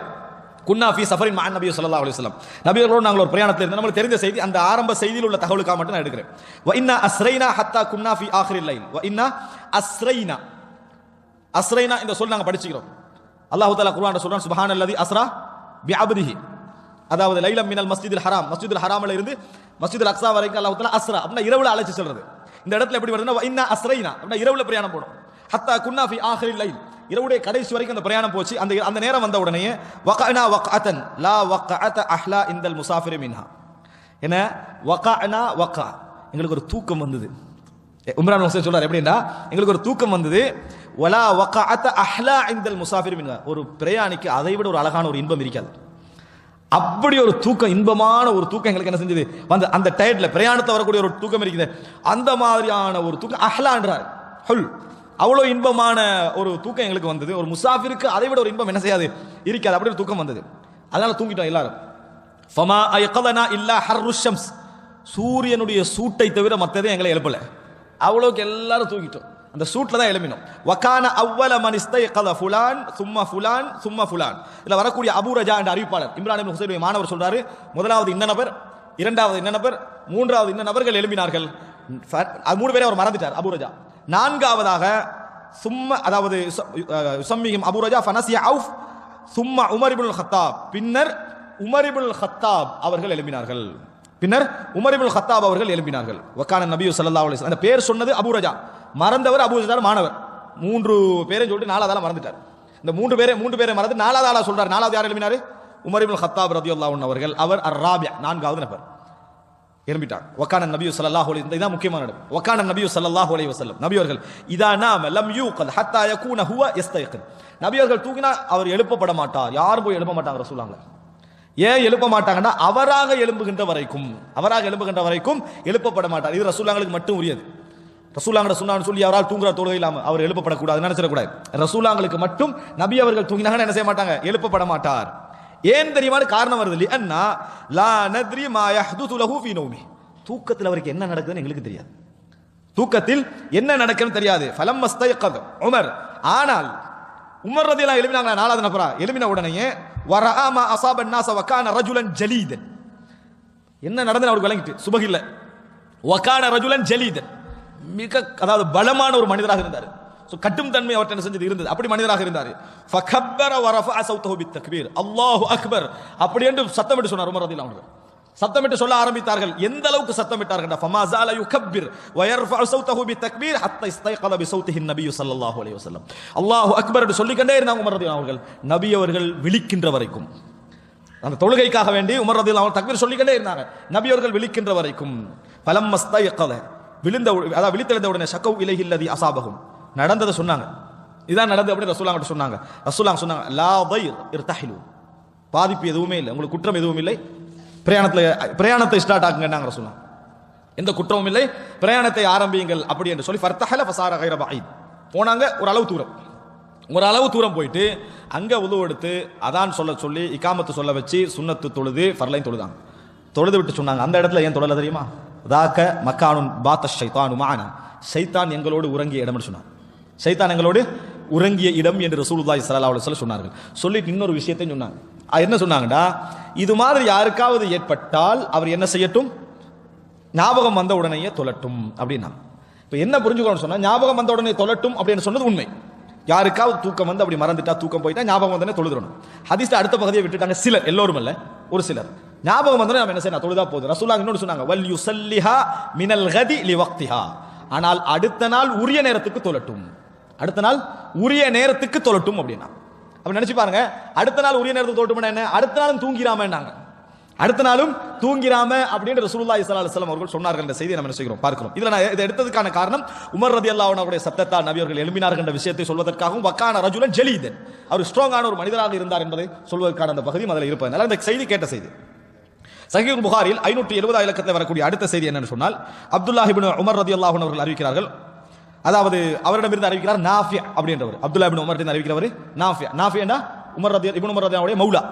குன்னா ஃபீ சஃபரின் மஅன் நபி ஸல்லல்லாஹு அலைஹி வஸல்லம், நபியர்களோடு நாங்கள் ஒரு பிரயாணத்தில் இருந்தோம். நமக்கு தெரிந்த செய்தி, அந்த ஆரம்ப செய்தியில் உள்ள தகவலுக்காக மட்டும் நான் எடுக்கிறேன். வ இன்னா அஸ்ரைனா ஹத்தா குன்னா ஃபீ ஆகிரில் லைல். வ இன்னா அஸ்ரைனா, அஸ்ரைனா இந்த சொல் நாங்கள் படிச்சுக்கிறோம். அல்லாஹ் தஆலா குர்ஆன்ல சொல்றான், சுப்ஹானல்லதி அஸ்ரா பிஅப்திஹி, அதாவது லைலம் மினல் மஸ்ஜிதில் ஹராம், மஸ்ஜிதுல் ஹராம்ல இருந்து மஸ்ஜிதுல் அக்ஸா வரைக்கும் அல்லாஹ் தஆலா அஸ்ரா அப்படினா இரவுல அழைச்சு சொல்றது. இந்த இடத்துல எப்படி வருதுன்னா, வ இன்னா அஸ்ரைனா அப்படினா இரவுல பிரயாணம் போடும். ஹத்தா குன்னா ஃபீ ஆகிரில் லைல், இரவுடைய கடைசி வரைக்கும் அந்த பிரயாணம் போச்சு. அந்த நேரம் வந்த உடனே வகஅனா வகஅத்தன் லா வகஅத அஹ்லா இந்தல் முசாஃபிர் மின்ஹா, என்ன வகஅனா வகஅ, எங்களுக்கு ஒரு தூக்கம் வந்தது. இம்ரான் ஹுசைன் சொல்றார் எப்படின்னா, எங்களுக்கு ஒரு தூக்கம் வந்தது. வலா வகஅத அஹ்லா இந்தல் முசாஃபிர் மின்ஹா, ஒரு பிரயாணிக்கு அதை விட ஒரு அழகான ஒரு இன்பம் இருக்காது. அப்படி ஒரு தூக்கம், இன்பமான ஒரு தூக்கம் எங்களுக்கு என்ன செஞ்சது, வந்து அந்த டயர்ட்ல பிரயாணத்தை வரக்கூடிய ஒரு தூக்கம் இருக்குது. அந்த மாதிரியான ஒரு தூக்கம் அஹ்லான்றார், ஹுல், அவ்வளோ இன்பமான ஒரு தூக்கம் எங்களுக்கு வந்தது. ஒரு முசாஃபிருக்கு அதை விட ஒரு இன்பம் என்ன செய்யாது, இருக்காது. அப்படி ஒரு தூக்கம் வந்தது. அதனால தூங்கிட்டோம் எல்லாரும். ஃபமா ஐகதனா இல்லா ஹர்ருஷ் ஷம்ஸ், சூரியனுடைய சூட்டை தவிர மற்றதே எங்களை எழுப்பல. அவ்வளோக்கு எல்லாரும் தூங்கிட்டோம், அந்த சூட்ல தான் எழுப்பினோம். வகான அவ்வல மன் இஸ்தைகத ஃபுலான் சும்ம ஃபுலான் சும்ம ஃபுலான். இதுல வரக்கூடிய அபூ ரஜா என்ற அறிவிப்பாளர், இம்ரான் இப்னு ஹுசைனுடைய மாணவர் சொல்றாரு, முதலாவது இன்ன நபர், இரண்டாவது இன்ன நபர், மூன்றாவது இன்ன நபர்கள் எழுப்பினார்கள். 3 பேரை அவர் மறந்துட்டார் அபூ ரஜா. 4வதாக சும்ம, அதாவது யுஸம்மிஹிம் அபூ ரஜா ஃபனசிய அவுஃப் சும்ம உமர் இப்னுல் கத்தாப், பின்னர் உமர் இப்னுல் கத்தாப் அவர்கள் எழுப்பினார்கள். பின்னர் உமர் இப்னுல் கத்தாப் அவர்கள் எழுப்பினார்கள். வகான நபி ஸல்லல்லாஹு அலைஹி வஸல்லம், அந்த பேர் சொன்னது அபூ ரஜா, மறந்தவர் அபூ ரஜா மாணவர். 3 பேரை சொல்லிட்டு 4வது ஆளா மறந்துட்டார். இந்த 3 பேரை மறந்து 4வது ஆளா சொல்றாரு. 4வது யார் எழுப்பினாரு? உமர் இப்னுல் கத்தாப் ரலியல்லாஹு அன்ஹு அவர்கள். அவர் அர்-ராபி', 4வது நபர் எழுப்பிட்டார். வகான நபி ஸல்லல்லாஹு அலைஹி வஸல்லம், இதான் முக்கியமான இடம். வகான நபி ஸல்லல்லாஹு அலைஹி வஸல்லம், நபி அவர்கள் இதா நாம லம் யூகத் ஹத்தா யகூன ஹுவ யஸ்தைகின், நபி அவர்கள் தூங்கினா அவர் எழுப்பப்பட மாட்டார். யாரும் போய் எழுப்ப மாட்டாங்க ரசூலுல்லாஹ். ஏன் எழுப்ப மாட்டாங்கன்னா, அவராக எழும்புகின்ற வரைக்கும் எழுப்பப்பட மாட்டார். இது ரசூலுல்லாஹ்களுக்கு மட்டும் உரியது. ரசூலுல்லாஹ் சொன்னான்னு சொல்லி அவரால் தூங்குற தொழுகை இல்லாம அவர் எழுப்பப்படக்கூடாது, நினைச்சிடக்கூடாது. ரசூலுல்லாஹ்களுக்கு மட்டும் நபி அவர்கள் தூங்கினாங்கன்னா என்ன செய்ய மாட்டாங்க, எழுப்பப்பட மாட்டார். ஏன் தெரியுமான்னு காரணம் வருது. அண்ணா லா நத்ரி மா யஹ்துது லஹு ஃபீ நௌமி, தூக்கத்தில் அவருக்கு என்ன நடக்குதுன்னு எங்களுக்கு தெரியாது. தூக்கத்தில் என்ன நடக்குதுன்னு தெரியாது. ஃபலம் மஸ்தைகத உமர், ஆனால் உமர் ரலியல்லாஹு எழுப்பினாங்க. 4வது நபரா எழுப்பின உடனே வரஆ மா அஸாப الناس وكان رجلا جليدا, என்ன நடந்தது அவருக்கு விளங்கிட்டு. சுபஹ் இல்ல, வகான ரஜுலன் ஜலீதன், மிக அதாவது பலமான ஒரு மனிதராக இருந்தார். கட்டும் தன்மை அவர்கிட்ட என்ன செஞ்சது இருந்தது, அப்படி மனிதராக இருந்தார். ஃபகப்பர வரஃபஅ ஸௌத்தஹு பித்தக்பீர், அல்லாஹு அக்பர் அப்படி என்று சத்தமிட்டு சொன்னார் உமர் ரலியல்லாஹு அன்ஹு. சத்தமிட்டு சொல்ல ஆரம்பித்தார்கள். எந்த அளவுக்கு சத்தமிட்டார்கள்? ஃபமாஸால யுகப்பிர் வ யர்ஃபஉ ஸௌதஹு பித்தக்பீர் ஹத்தா இஸ்தைகத பிஸௌதிஹி நபி ஸல்லல்லாஹு அலைஹி வஸல்லம். அல்லாஹு அக்பர் என்று சொல்லிக்கொண்டே இருந்தாங்க உமர் ரலியல்லாஹு அவர்கள், நபி அவர்கள் விழிக்கின்ற வரைக்கும். அந்த தொழுகைக்காக வேண்டி உமர் ரலியல்லாஹு அவர்கள் தக்பீர் சொல்லிக்கொண்டே இருந்தாங்க, நபி அவர்கள் விழிக்கின்ற வரைக்கும். ஃபலம்ம இஸ்தைகத, விழித்தெழுந்த உடனே ஷக்கவு இலைஹி அல்லதி அஸாபஹும், நடந்ததை சொன்னாங்க. இதான் நடந்தது அப்படின்னு ரசூலுல்லாஹ் கிட்ட சொன்னாங்க. ரசூலுல்லாஹ் சொன்னாங்க, லா தைர் இர்தஹிலு, பாதிப்பு எதுவுமே இல்லை, உங்களுக்கு குற்றம் எதுவும் இல்லை, பிரயாணத்தை ஸ்டார்ட் ஆகுங்க ரசூலுல்லாஹ், எந்த குற்றமும் இல்லை, பிரயாணத்தை ஆரம்பியுங்கள் அப்படி என்று சொல்லி ஃபர்தஹல ஃபஸார கைர பஈத், போனாங்க. ஒரு அளவு தூரம் போயிட்டு அங்க உது எடுத்து அதான் சொல்லி இகாமத்து சொல்ல வச்சு சுன்னத்து தொழுது ஃபர்லைன் தொழுதாங்க. தொழுது விட்டு சொன்னாங்க, அந்த இடத்துல ஏன் தொழல தெரியுமா? தாக்க மக்கானுன் பாத்த ஷைத்தானு மஅனா, ஷைத்தான் எங்களோடு உறங்கிய இடம்னு சொன்னாங்க. ஷைத்தான் எங்களோடு உறங்கிய இடம் என்று ரசூலுல்லாஹி ஸல்லல்லாஹு அலைஹி வஸல்லம் சொன்னார்கள். சொல்லிட்டு இன்னொரு விஷயத்தையும் சொன்னாங்க. என்ன சொன்னாங்கடா, இது மாதிரி யாருக்காவது ஏற்பட்டால் அவர் என்ன செய்யட்டும், ஞாபகம் வந்த உடனேயே தொழட்டும் அப்படின்னா. இப்ப என்ன புரிஞ்சுக்கணும்னு சொன்னா, ஞாபகம் வந்த உடனே தொழட்டும் அப்படின்னு சொன்னது உண்மை. யாருக்காவது தூக்கம் வந்து அப்படி மறந்துட்டா, தூக்கம் போயிட்டா ஞாபகம் வந்தனே தொழுதுறணும். ஹதீஸ்ல அடுத்த பகுதியை விட்டுட்டாங்க சிலர், எல்லோரும் அல்ல, ஒரு சிலர். ஞாபகம் வந்தனே நம்ம என்ன செய்யணும், தொழுதா போதும். ரசூலுல்லாஹ் இன்னொரு சொன்னாங்க, வல் யுஸல்லிஹா மினல் கதி லிவக்திஹா, ஆனால் அடுத்த நாள் உரிய நேரத்துக்கு தொழட்டும், அடுத்த நாள் உரிய நேரத்துக்கு தொழட்டும் அப்படின்னா. அப்ப நினைச்சு பாருங்க, அடுத்த நாள் உரிய நேரத்துக்கு தொழட்டும் என்ன, அடுத்த நாளும் தூங்கிராமன்னாங்க, அடுத்த நாளும் தூங்கிராம அப்படின்னு ரசூலுல்லாஹி ஸல்லல்லாஹு அலைஹி வஸல்லம் அவர்கள் சொன்னார்கள் என்ற செய்தியை நம்ம என்ன செய்கிறோம், பார்க்கிறோம். இதுல நான் இதை எடுத்ததுக்கான காரணம், உமர் ரலியல்லாஹு அன்ஹு அவருடைய சத்தத்தால் நபி அவர்கள் எழும்பினார்கள் என்ற விஷயத்தை சொல்வதற்காகவும், வக்கான ரஜுலன் ஜலீதன், அவர் ஸ்ட்ராங்கான ஒரு மனிதராக இருந்தார் என்பதை சொல்வதற்கான அந்த பகுதி அதில் இருப்பதனால இந்த செய்தி கேட்ட செய்தி. சஹீஹுல் புகாரில் 570 இலக்கத்தில் வரக்கூடிய அடுத்த செய்தி என்னன்னு சொன்னால், அப்துல்லாஹ் இப்னு உமர் ரலியல்லாஹு அன்ஹு அவர்கள் அறிவிக்கிறார்கள், அதாவது அவரிடமிருந்து அறிவிக்கிறார் நாஃபி அப்படின்றவர், அப்துல்லாஹ் இப்னு உமர் அறிவிக்கிறவர் நாஃபி. நாஃபின்னா உமர் இப்னு உமர் ரலியல்லாஹு மௌலா,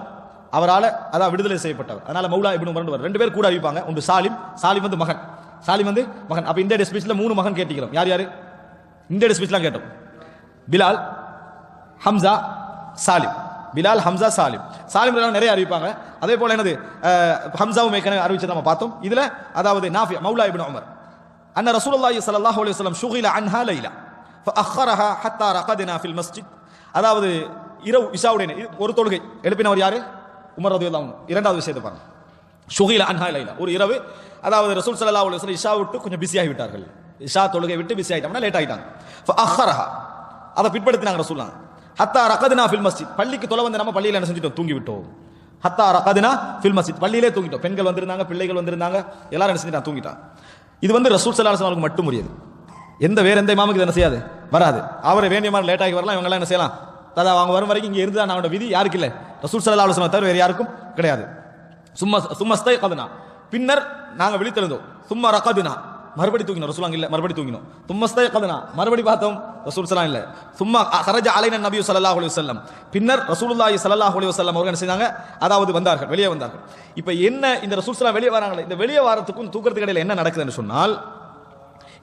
அவரால் அதான் விடுதலை செய்யப்பட்டவர், அதனால மௌலா இப்னு உமர். ரெண்டு பேர் கூட அறிவிப்பாங்க, ஒன்று சாலிம் வந்து மகன், அப்ப இந்த ஸ்பீச்ல 3 மகன் கேட்டிக்கிறோம். யார் யாரு இந்த ஸ்பீச்லாம் கேட்டோம்? பிலால், ஹம்சா, சாலிம். பிலால், ஹம்சா, சாலிம் நிறைய அறிவிப்பாங்க. அதே போல என்னது, ஹம்சாவும் ஏற்கனவே அறிவிச்சதை நம்ம பார்த்தோம். இதுல அதாவது நாஃபி மௌலா இப்னு உமர், அன்ன ரசூலுல்லாஹி ஸல்லல்லாஹு அலைஹி வஸல்லம் ஷுகில அன்ஹா லைலா ஃபஅخرها حتى رقدنا في المسجد, அதாவது இரவு இஷாவுடைய ஒரு தொழுகை எழுப்பினவர் யாரு? உமர் ரலியல்லாஹு அன்ஹு. இரண்டாவது விஷயத்தை பாருங்க, ஷுகில அன்ஹா லைலா, ஒரு இரவு, அதாவது ரசூல் ஸல்லல்லாஹு அலைஹி வஸல்லம் இஷா விட்டு கொஞ்சம் பிஸி ஆகி விட்டார்கள், இஷா தொழுகை விட்டு பிஸி ஆயிட்டாங்க, லேட் ஆயிட்டாங்க. ஃபஅخرها, அதை பிற்படுத்தினாங்க ரசூலுல்லாஹ். ஹத்தா ரகதுனா ஃபில் மஸ்ஜித், பள்ளிக்கு தொலை வந்து நம்ம பள்ளியில் என்ன செஞ்சிட்டோம், தூங்கி விட்டோம். ஹத்தா ரகதுனா ஃபில் மஸ்ஜித், பள்ளியிலே தூங்கிட்டோம். பெண்கள் வந்திருந்தாங்க, பிள்ளைகள் வந்திருந்தாங்க, எல்லாரும் என்ன செஞ்சிட்டாங்க, தூங்கிட்டாங்க. இது வந்து ரசூல் ஸல்லல்லாஹு அலைஹி வஸல்லம் மட்டும் முடியாது, வேற எந்த இமாமுக்கு என்ன செய்யாது, வராது. அவரை வேண்டிய மாதிரி லேட் ஆகி வரலாம், இவங்க எல்லாம் என்ன செய்யலாம், அதாவது அவங்க வரும் வரைக்கும் இங்க இருந்தா நம்மளோட விதி யாருக்கு இல்லை, ரசூல் ஸல்லல்லாஹு அலைஹி வஸல்லம் தவிர வேற யாருக்கும் கிடையாது. சும்மஸ்தைகதுனா, பின்னர் நாங்க விழித்தெழுந்தோம். சும்ம ரகதுனா, மறுபடி தூங்கினோம், ரசூலுல்லாஹ் இல்ல, மறுபடி தூங்கினோம். தும்மஸ்தைகதுனா, மறுபடி பார்த்தோம், ரசூல் ஸல்லல்லாஹு இல்ல. சும்மா ஹரஜ அலைனா நபி ஸல்லல்லாஹு அலைஹி வஸல்லம், பின்னர் ரசூலுல்லாஹி ஸல்லல்லாஹு அலைஹி வஸல்லம் அவர்கள் என்ன செஞ்சாங்க, அதாவது வந்தார்கள், வெளியே வந்தார்கள். இப்போ என்ன, இந்த ரசூல் ஸல்லல்லாஹு வெளியே வராங்களே, இந்த வெளியே வாரத்துக்கும் தூக்கத்துக்கு இடையில என்ன நடக்குதுன்னு சொன்னால்,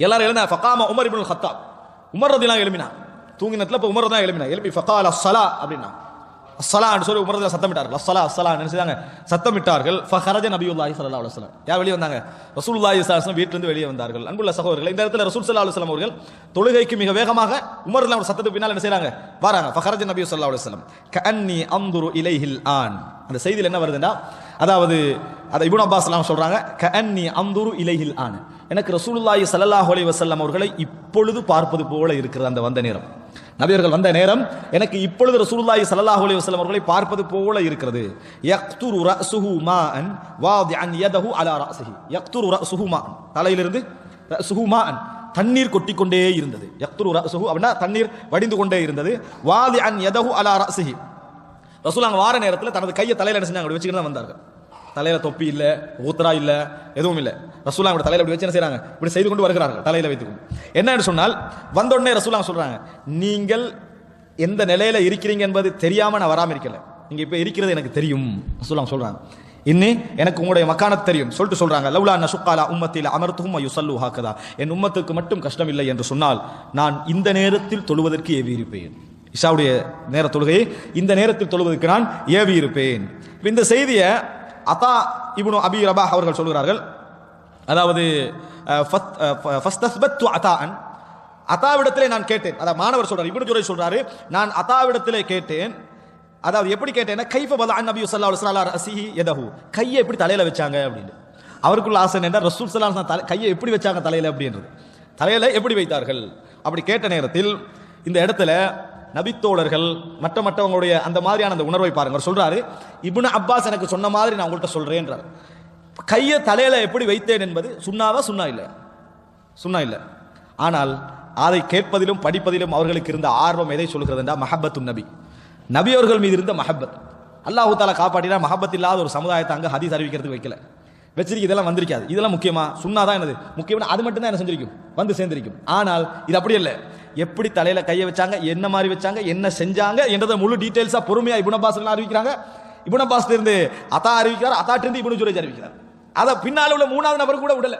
எல்லாரும் எழுந்தா. ஃபகாம உமர் இப்னுல் ஹத்தாப், உமர் ரலியல்லாஹு எழுப்பினா, தூங்கினத்துல இப்போ உமர் தான் எழுப்பி ஃபகால அஸ்ஸலா அப்படின்னா, அஸ்ஸலா என்று சொல்லி உமர் ரலியல்லாஹு சத்தமிட்டார்கள், அஸ்ஸலா நினைச்சாங்க, சத்தமிட்டார்கள். ஃபஹரஜ நபியுல்லாஹி ஸல்லல்லாஹு அலைஹி வஸல்லம், யார் வெளியே வந்தாங்க, ரசூலுல்லாஹி ஸல்லல்லாஹு அலைஹி வஸல்லம் வீட்டிலிருந்து வெளியே வந்தார்கள். அன்புள்ள சகோதரர்களே, இந்த இடத்துல ரசூல் ஸல்லல்லாஹு அலைஹி வஸல்லம் அவர்கள் தொழுகைக்கு மிக வேகமாக உமர் ரலியல்லாஹு அன்ஹு சத்தத்துக்கு பின்னால் என்ன செய்றாங்க, வராங்க. ஃபஹரஜ நபி ஸல்லல்லாஹு அலைஹி வஸல்லம் கஅன்னி அன்துரு இலைஹில் ஆன், அந்த செய்தியில் என்ன வருதுன்னா, அதாவது இப்னு அப்பாஸ் எல்லாம் சொல்றாங்க, கஅன்னி அன்துரு இலைஹில் ஆன், எனக்கு ரசூலுல்லாஹி ஸல்லல்லாஹு அலைஹி வஸல்லம் அவர்களை இப்பொழுது பார்ப்பது போல இருக்கிறது. அந்த வந்த நேரம், நபியர்கள் வந்த நேரம் எனக்கு இப்பொழுது ரசூலுல்லாஹி ஸல்லல்லாஹு அலைஹி வஸல்லம் அவர்களை பார்ப்பது போல இருக்கிறது. யக்துரு ரஅஸுஹு மாஅன் வாதிஅன் யதஹு அலா ரஅஸிஹி, யக்துரு ரஅஸுஹு மாஅன், தலையிலிருந்து ரஅஸுஹு மாஅன், தண்ணீர் கொட்டிக்கொண்டே இருந்தது. யக்துரு ரஅஸுஹு அப்படினா தண்ணீர் வடிந்து கொண்டே இருந்தது. வாதிஅன் யதஹு அலா ரஅஸிஹி, ரசூலுல்லாஹ் வார நேரத்தில் தனது கையை தலையில என்ன செஞ்சாங்க, வச்சுக்கிட்டு தான் வந்தார்கள். தலையில தொப்பி இல்ல, ஊத்தரா இல்ல, எதுவும் இல்ல. ரசூலுல்லாஹ் தலையில இப்படி வச்சு என்ன செய்றாங்க, இப்படி செய்து கொண்டு வருகிறார்கள், தலையில வைத்துக்கொண்டு. என்னன்னு சொன்னால், வந்த உடனே ரசூலுல்லாஹ் சொல்றாங்க, நீங்கள் எந்த நிலையில இருக்கிறீங்க என்பது தெரியாம நான் வராம இருக்கல, நீங்க இப்ப இருக்கிறது எனக்கு தெரியும். ரசூலுல்லாஹ் சொல்றாங்க, இன்னி எனக்கு உங்களுடைய மக்கானத் தெரியும் சொல்லிட்டு சொல்றாங்க. லவ்லா நஷுக்காலா உம்மத்தில அமர்த்துஹும் யுஸல்லு ஹக்கதா, என் உம்மத்துக்கு மட்டும் கஷ்டம் இல்லை என்று சொன்னால் நான் இந்த நேரத்தில் தொழுவதற்கு ஏவி இருப்பேன். இஷாவுடைய நேர தொழுகையை இந்த நேரத்தில் தொழுவதற்கு நான் ஏவி இருப்பேன். இந்த செய்தியை அதா இப்னு அபி ரபாஹ் அவர்கள் சொல்கிறார்கள், அதாவது அதாவிடத்திலே நான் கேட்டேன், அதாவது மாணவர் சொல்றார், இப்னு ஜுரைஜ் சொல்றாரு, நான் அதாவிடத்திலே கேட்டேன், அதாவது எப்படி கேட்டேன்னா கைஃப வதஅ நபி ஸல்லல்லாஹு அலைஹி வஸல்லம் ரஸிஹி யதஹு, கையை எப்படி தலையில வச்சாங்க அப்படின்னு. அவருக்குள்ள ஆசை என்ன, ரசூல் ஸல்லல்லாஹு அலைஹி வஸல்லம் கையை எப்படி வச்சாங்க தலையில அப்படின்றது, தலையில எப்படி வைத்தார்கள் அப்படி கேட்ட நேரத்தில் இந்த இடத்துல நபித்தோழர்கள் மற்றவங்களுடைய அந்த மாதிரியான அந்த உணர்வை பாருங்க. சொல்றாரு இப்னு அப்பாஸ் எனக்கு சொன்ன மாதிரி நான் உங்கள்கிட்ட சொல்றேன்றார். கையை தலையில எப்படி வைத்தேன் என்பது சுன்னாவா? சுன்னா இல்லை, சுன்னா இல்லை. ஆனால் அதை கேட்பதிலும் படிப்பதிலும் அவர்களுக்கு இருந்த ஆர்வம் எதை சொல்கிறது என்றால் மஹப்பத்து நபி, நபி அவர்கள் மீது இருந்த மஹப்பத். அல்லாஹு தாலா காப்பாட்டினா மஹப்பத் இல்லாத ஒரு சமுதாயத்தை அங்கே ஹதீஸ் அறிவிக்கிறதுக்கு வைக்கல, வச்சிருக்கு. இதெல்லாம் வந்திருக்காது. இதெல்லாம் முக்கியமா? சுன்னா தான் என்னது முக்கியமான, அது மட்டும் தான் என்ன செஞ்சிருக்கும், வந்து சேர்ந்திருக்கும். ஆனால் இது அப்படி இல்லை. எப்படி தலையில கையை வச்சாங்க, என்ன மாதிரி வச்சாங்க, என்ன செஞ்சாங்க என்றதை முழு டீடைல்ஸா பொறுமையா இப்னு அப்பாஸ் அறிவிக்கிறாங்க. இப்னு அப்பாஸ் இருந்து அதா அறிவிக்கிறார், அதாட்டு இருந்து இப்னு ஜுரைஜ் அறிவிக்கிறார். அதை பின்னால உள்ள மூணாவது நபர் கூட விடல.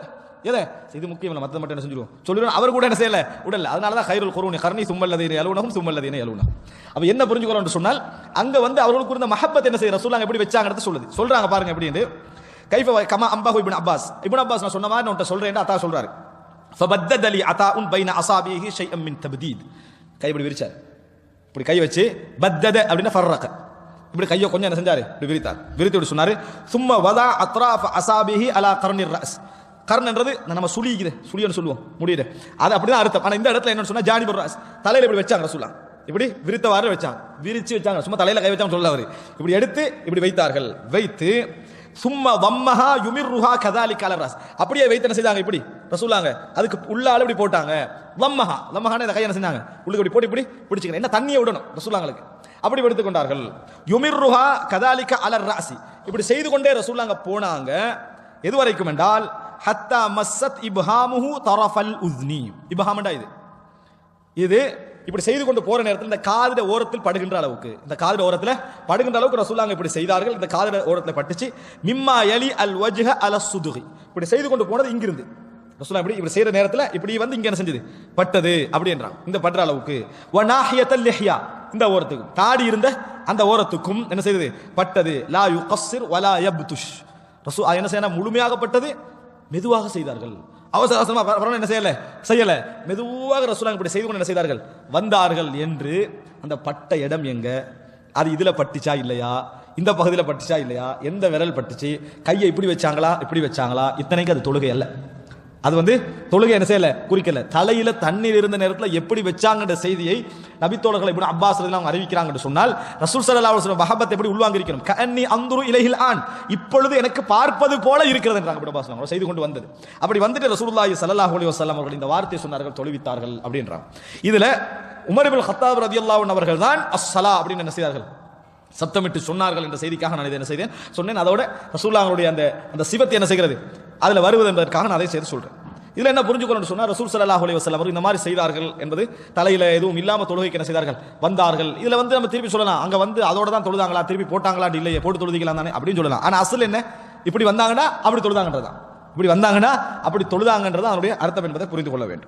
எதை இது முக்கியம் இல்லை, மற்ற மட்டும் என்ன செஞ்சிருவோம் சொல்லிடுவோம். அவர் கூட என்ன செய்யல, உடல்ல. அதனால தான் கைருல் குர்ஆனி கர்னி சும்மல்லதீன யலூனஹும் சும்மல்லதீன யலூனஹும். அப்ப என்ன புரிஞ்சுக்கிறோம் என்று சொன்னால் அங்க வந்து அவர்களுக்கு இருந்த மஹப்பத் என்ன செய்ய ரசூலுல்லாஹ் எப்படி வச்சாங்கன்னு சொல்றாங்க பாருங்க. எப்படி கைஃப கமா அம்பாஹு இப்னு அப்பாஸ், இப்னு அப்பாஸ் நான் சொன்ன மாதிரி நான் உன்கிட்ட சொல்றேன் அத்தா சொல்றாரு. ஃபபத்தத லி அதாஉன் பைன அஸாபிஹி ஷைஅன் மின் தப்தீத், கை இப்படி விரிச்சார், இப்படி கை வச்சு பத்தத அப்படினா ஃபர்ரக, இப்படி கையை கொஞ்சம் என்ன செஞ்சாரு, இப்படி விரித்தார். விரித்து இப்படி சொன்னாரு சும்ம வதா அத்ராஃப அஸாபிஹி அலா கர்னிர் ரஸ். கர்ன்ன்றது நம்ம சுழிக்குது, சுழின்னு சொல்லுவோம் முடியுது, அது அப்படிதான் அர்த்தம். ஆனா இந்த இடத்துல என்ன சொன்னா ஜானிபுர் ரஸ், தலையில இப்படி வச்சாங்க ரசூலுல்லாஹ், இப்படி விரித்தவாறு வச்சாங்க, விரிச்சு வச்சாங்க. சும்மா தலையில கை வச்சாங்க சொல்ல அவரு, இப்படி எடுத்து இப்படி வைத்தார்கள். வைத்து சும்மா வம்மஹா யுமிர்ருஹா கதாலிக அல ரஸ், அப்படியே வைத்து என்ன செஞ்சாங்க, இப்படி ரசூலுல்லாஹ் அதுக்கு உள்ளால இப்படி போட்டாங்க. வம்மஹா, வம்மஹான இந்த கையை என்ன செஞ்சாங்க, உள்ளுக்கு இப்படி போட்டு இப்படி பிடிச்சிக்கணும், என்ன தண்ணியை விடணும் ரசூலுல்லாஹ்க்கு, அப்படி எடுத்துக் கொண்டார்கள். யுமிர்ருஹா கதாலிக அல ரஸி, இப்படி செய்து கொண்டே ரசூலுல்லாஹ் போனாங்க. எது வரைக்கும் என்றால் ஹத்தா மஸ்ஸத் இப்ஹாமுஹு தரஃபல் உஸ்னி. இப்ஹாம்டா இது இப்படி செய்து கொண்டு போற நேரத்தில் இந்த காதிட ஓரத்தில் படுகின்ற அளவுக்கு, இந்த காதிட ஓரத்தில் படுகின்ற அளவுக்கு ரசூலுல்லாஹ் இப்படி செய்தார்கள். இந்த காதிட ஓரத்தில் பட்டுச்சு. மிம்மா யலி அல் வஜ்ஹ அல சுதுகி, இப்படி செய்து கொண்டு போனது இங்கிருந்து ரசூலுல்லாஹ் இப்படி செய்யற நேரத்தில் இப்படி வந்து இங்க என்ன செஞ்சது, பட்டது அப்படி என்றான். இந்த பற்ற அளவுக்கு வ நாஹியத்தல் லிஹ்யா, இந்த ஓரத்துக்கும் தாடி இருந்த அந்த ஓரத்துக்கும் என்ன செய்தது, பட்டது. லா யுகஸ்ஸிர் வலா யப்துஷ், ரசூல் என்ன செய்யணும், முழுமையாகப்பட்டது, மெதுவாக செய்தார்கள். அவசர அவசரமா என்ன செய்யல, மெதுவாக ரசூலுல்லாஹ் இப்படி செய்து கொண்டு என்ன செய்தார்கள், வந்தார்கள். என்று அந்த பட்ட இடம் எங்க, அது இதுல பட்டுச்சா இல்லையா, இந்த பகுதியில் பட்டுச்சா இல்லையா, எந்த விரல் பட்டுச்சு, கையை இப்படி வச்சாங்களா இப்படி வச்சாங்களா, இத்தனைக்கு அது தொழுகை அல்ல. அது வந்து தொழுகை என்ன செய்யல, குறிக்கல. தலையில தண்ணீர் இருந்த நேரத்தில் எப்படி வச்சாங்கன்ற செய்தியை நபித்தோழர்கள் இப்னு அப்பாஸ் அவங்க அறிவிக்கிறாங்க என்று சொன்னால் ரசூல் ஸல்லல்லாஹு அலைஹி வஸல்லம் மஹப்பத் எப்படி உள்வாங்கி இருக்கணும். கஅன்னி அன்துரு இலைஹில் ஆன், இப்பொழுது எனக்கு பார்ப்பது போல இருக்கிறது என்றாங்க இப்னு அப்பாஸ் அவங்க செய்து கொண்டு வந்தது. அப்படி வந்துட்டு ரசூலுல்லாஹி ஸல்லல்லாஹு அலைஹி வஸல்லம் அவர்கள் இந்த வார்த்தையை சொன்னார்கள், தொழுவித்தார்கள் அப்படின்றாங்க. இதுல உமர் இப்னு கத்தாப் ரலியல்லாஹு அன்ஹு அவர்கள் தான் அஸ்ஸலா அப்படின்னு என்ன செய்தார்கள், சப்தமிட்டு சொன்னார்கள் என்ற செய்திக்காக நான் இதை என்ன செய்தேன் சொன்னேன். அதோட ரசூலுல்லாஹ்வுடைய அந்த சிவத்தை என்ன செய்கிறது அதுல வருவது என்பதற்காக நான் அதை செய்து சொல்றேன். இதுல என்ன புரிஞ்சுக்கணும்னு சொன்னா ரசூல் ஸல்லல்லாஹு அலைஹி வஸல்லம் அவர்கள் இந்த மாதிரி செய்தார்கள் என்பது, தலையில எதுவும் இல்லாம தொழுகைக்கு என்ன செய்தார்கள், வந்தார்கள். இதுல வந்து நம்ம திருப்பி சொல்லலாம், அங்க வந்து அதோட தான் தொழுதாங்களா, திருப்பி போட்டாங்களா இல்லையே, போட்டு தொழுதிக்கலாம் தானே அப்படின்னு சொல்லலாம். ஆனா அசல் என்ன, இப்படி வந்தாங்கன்னா அப்படி தொழுதாங்கன்றதான், இப்படி வந்தாங்கன்னா அப்படி தொழுதாங்கன்றதான் அதனுடைய அர்த்தம் என்பதை புரிந்து கொள்ள வேண்டும்.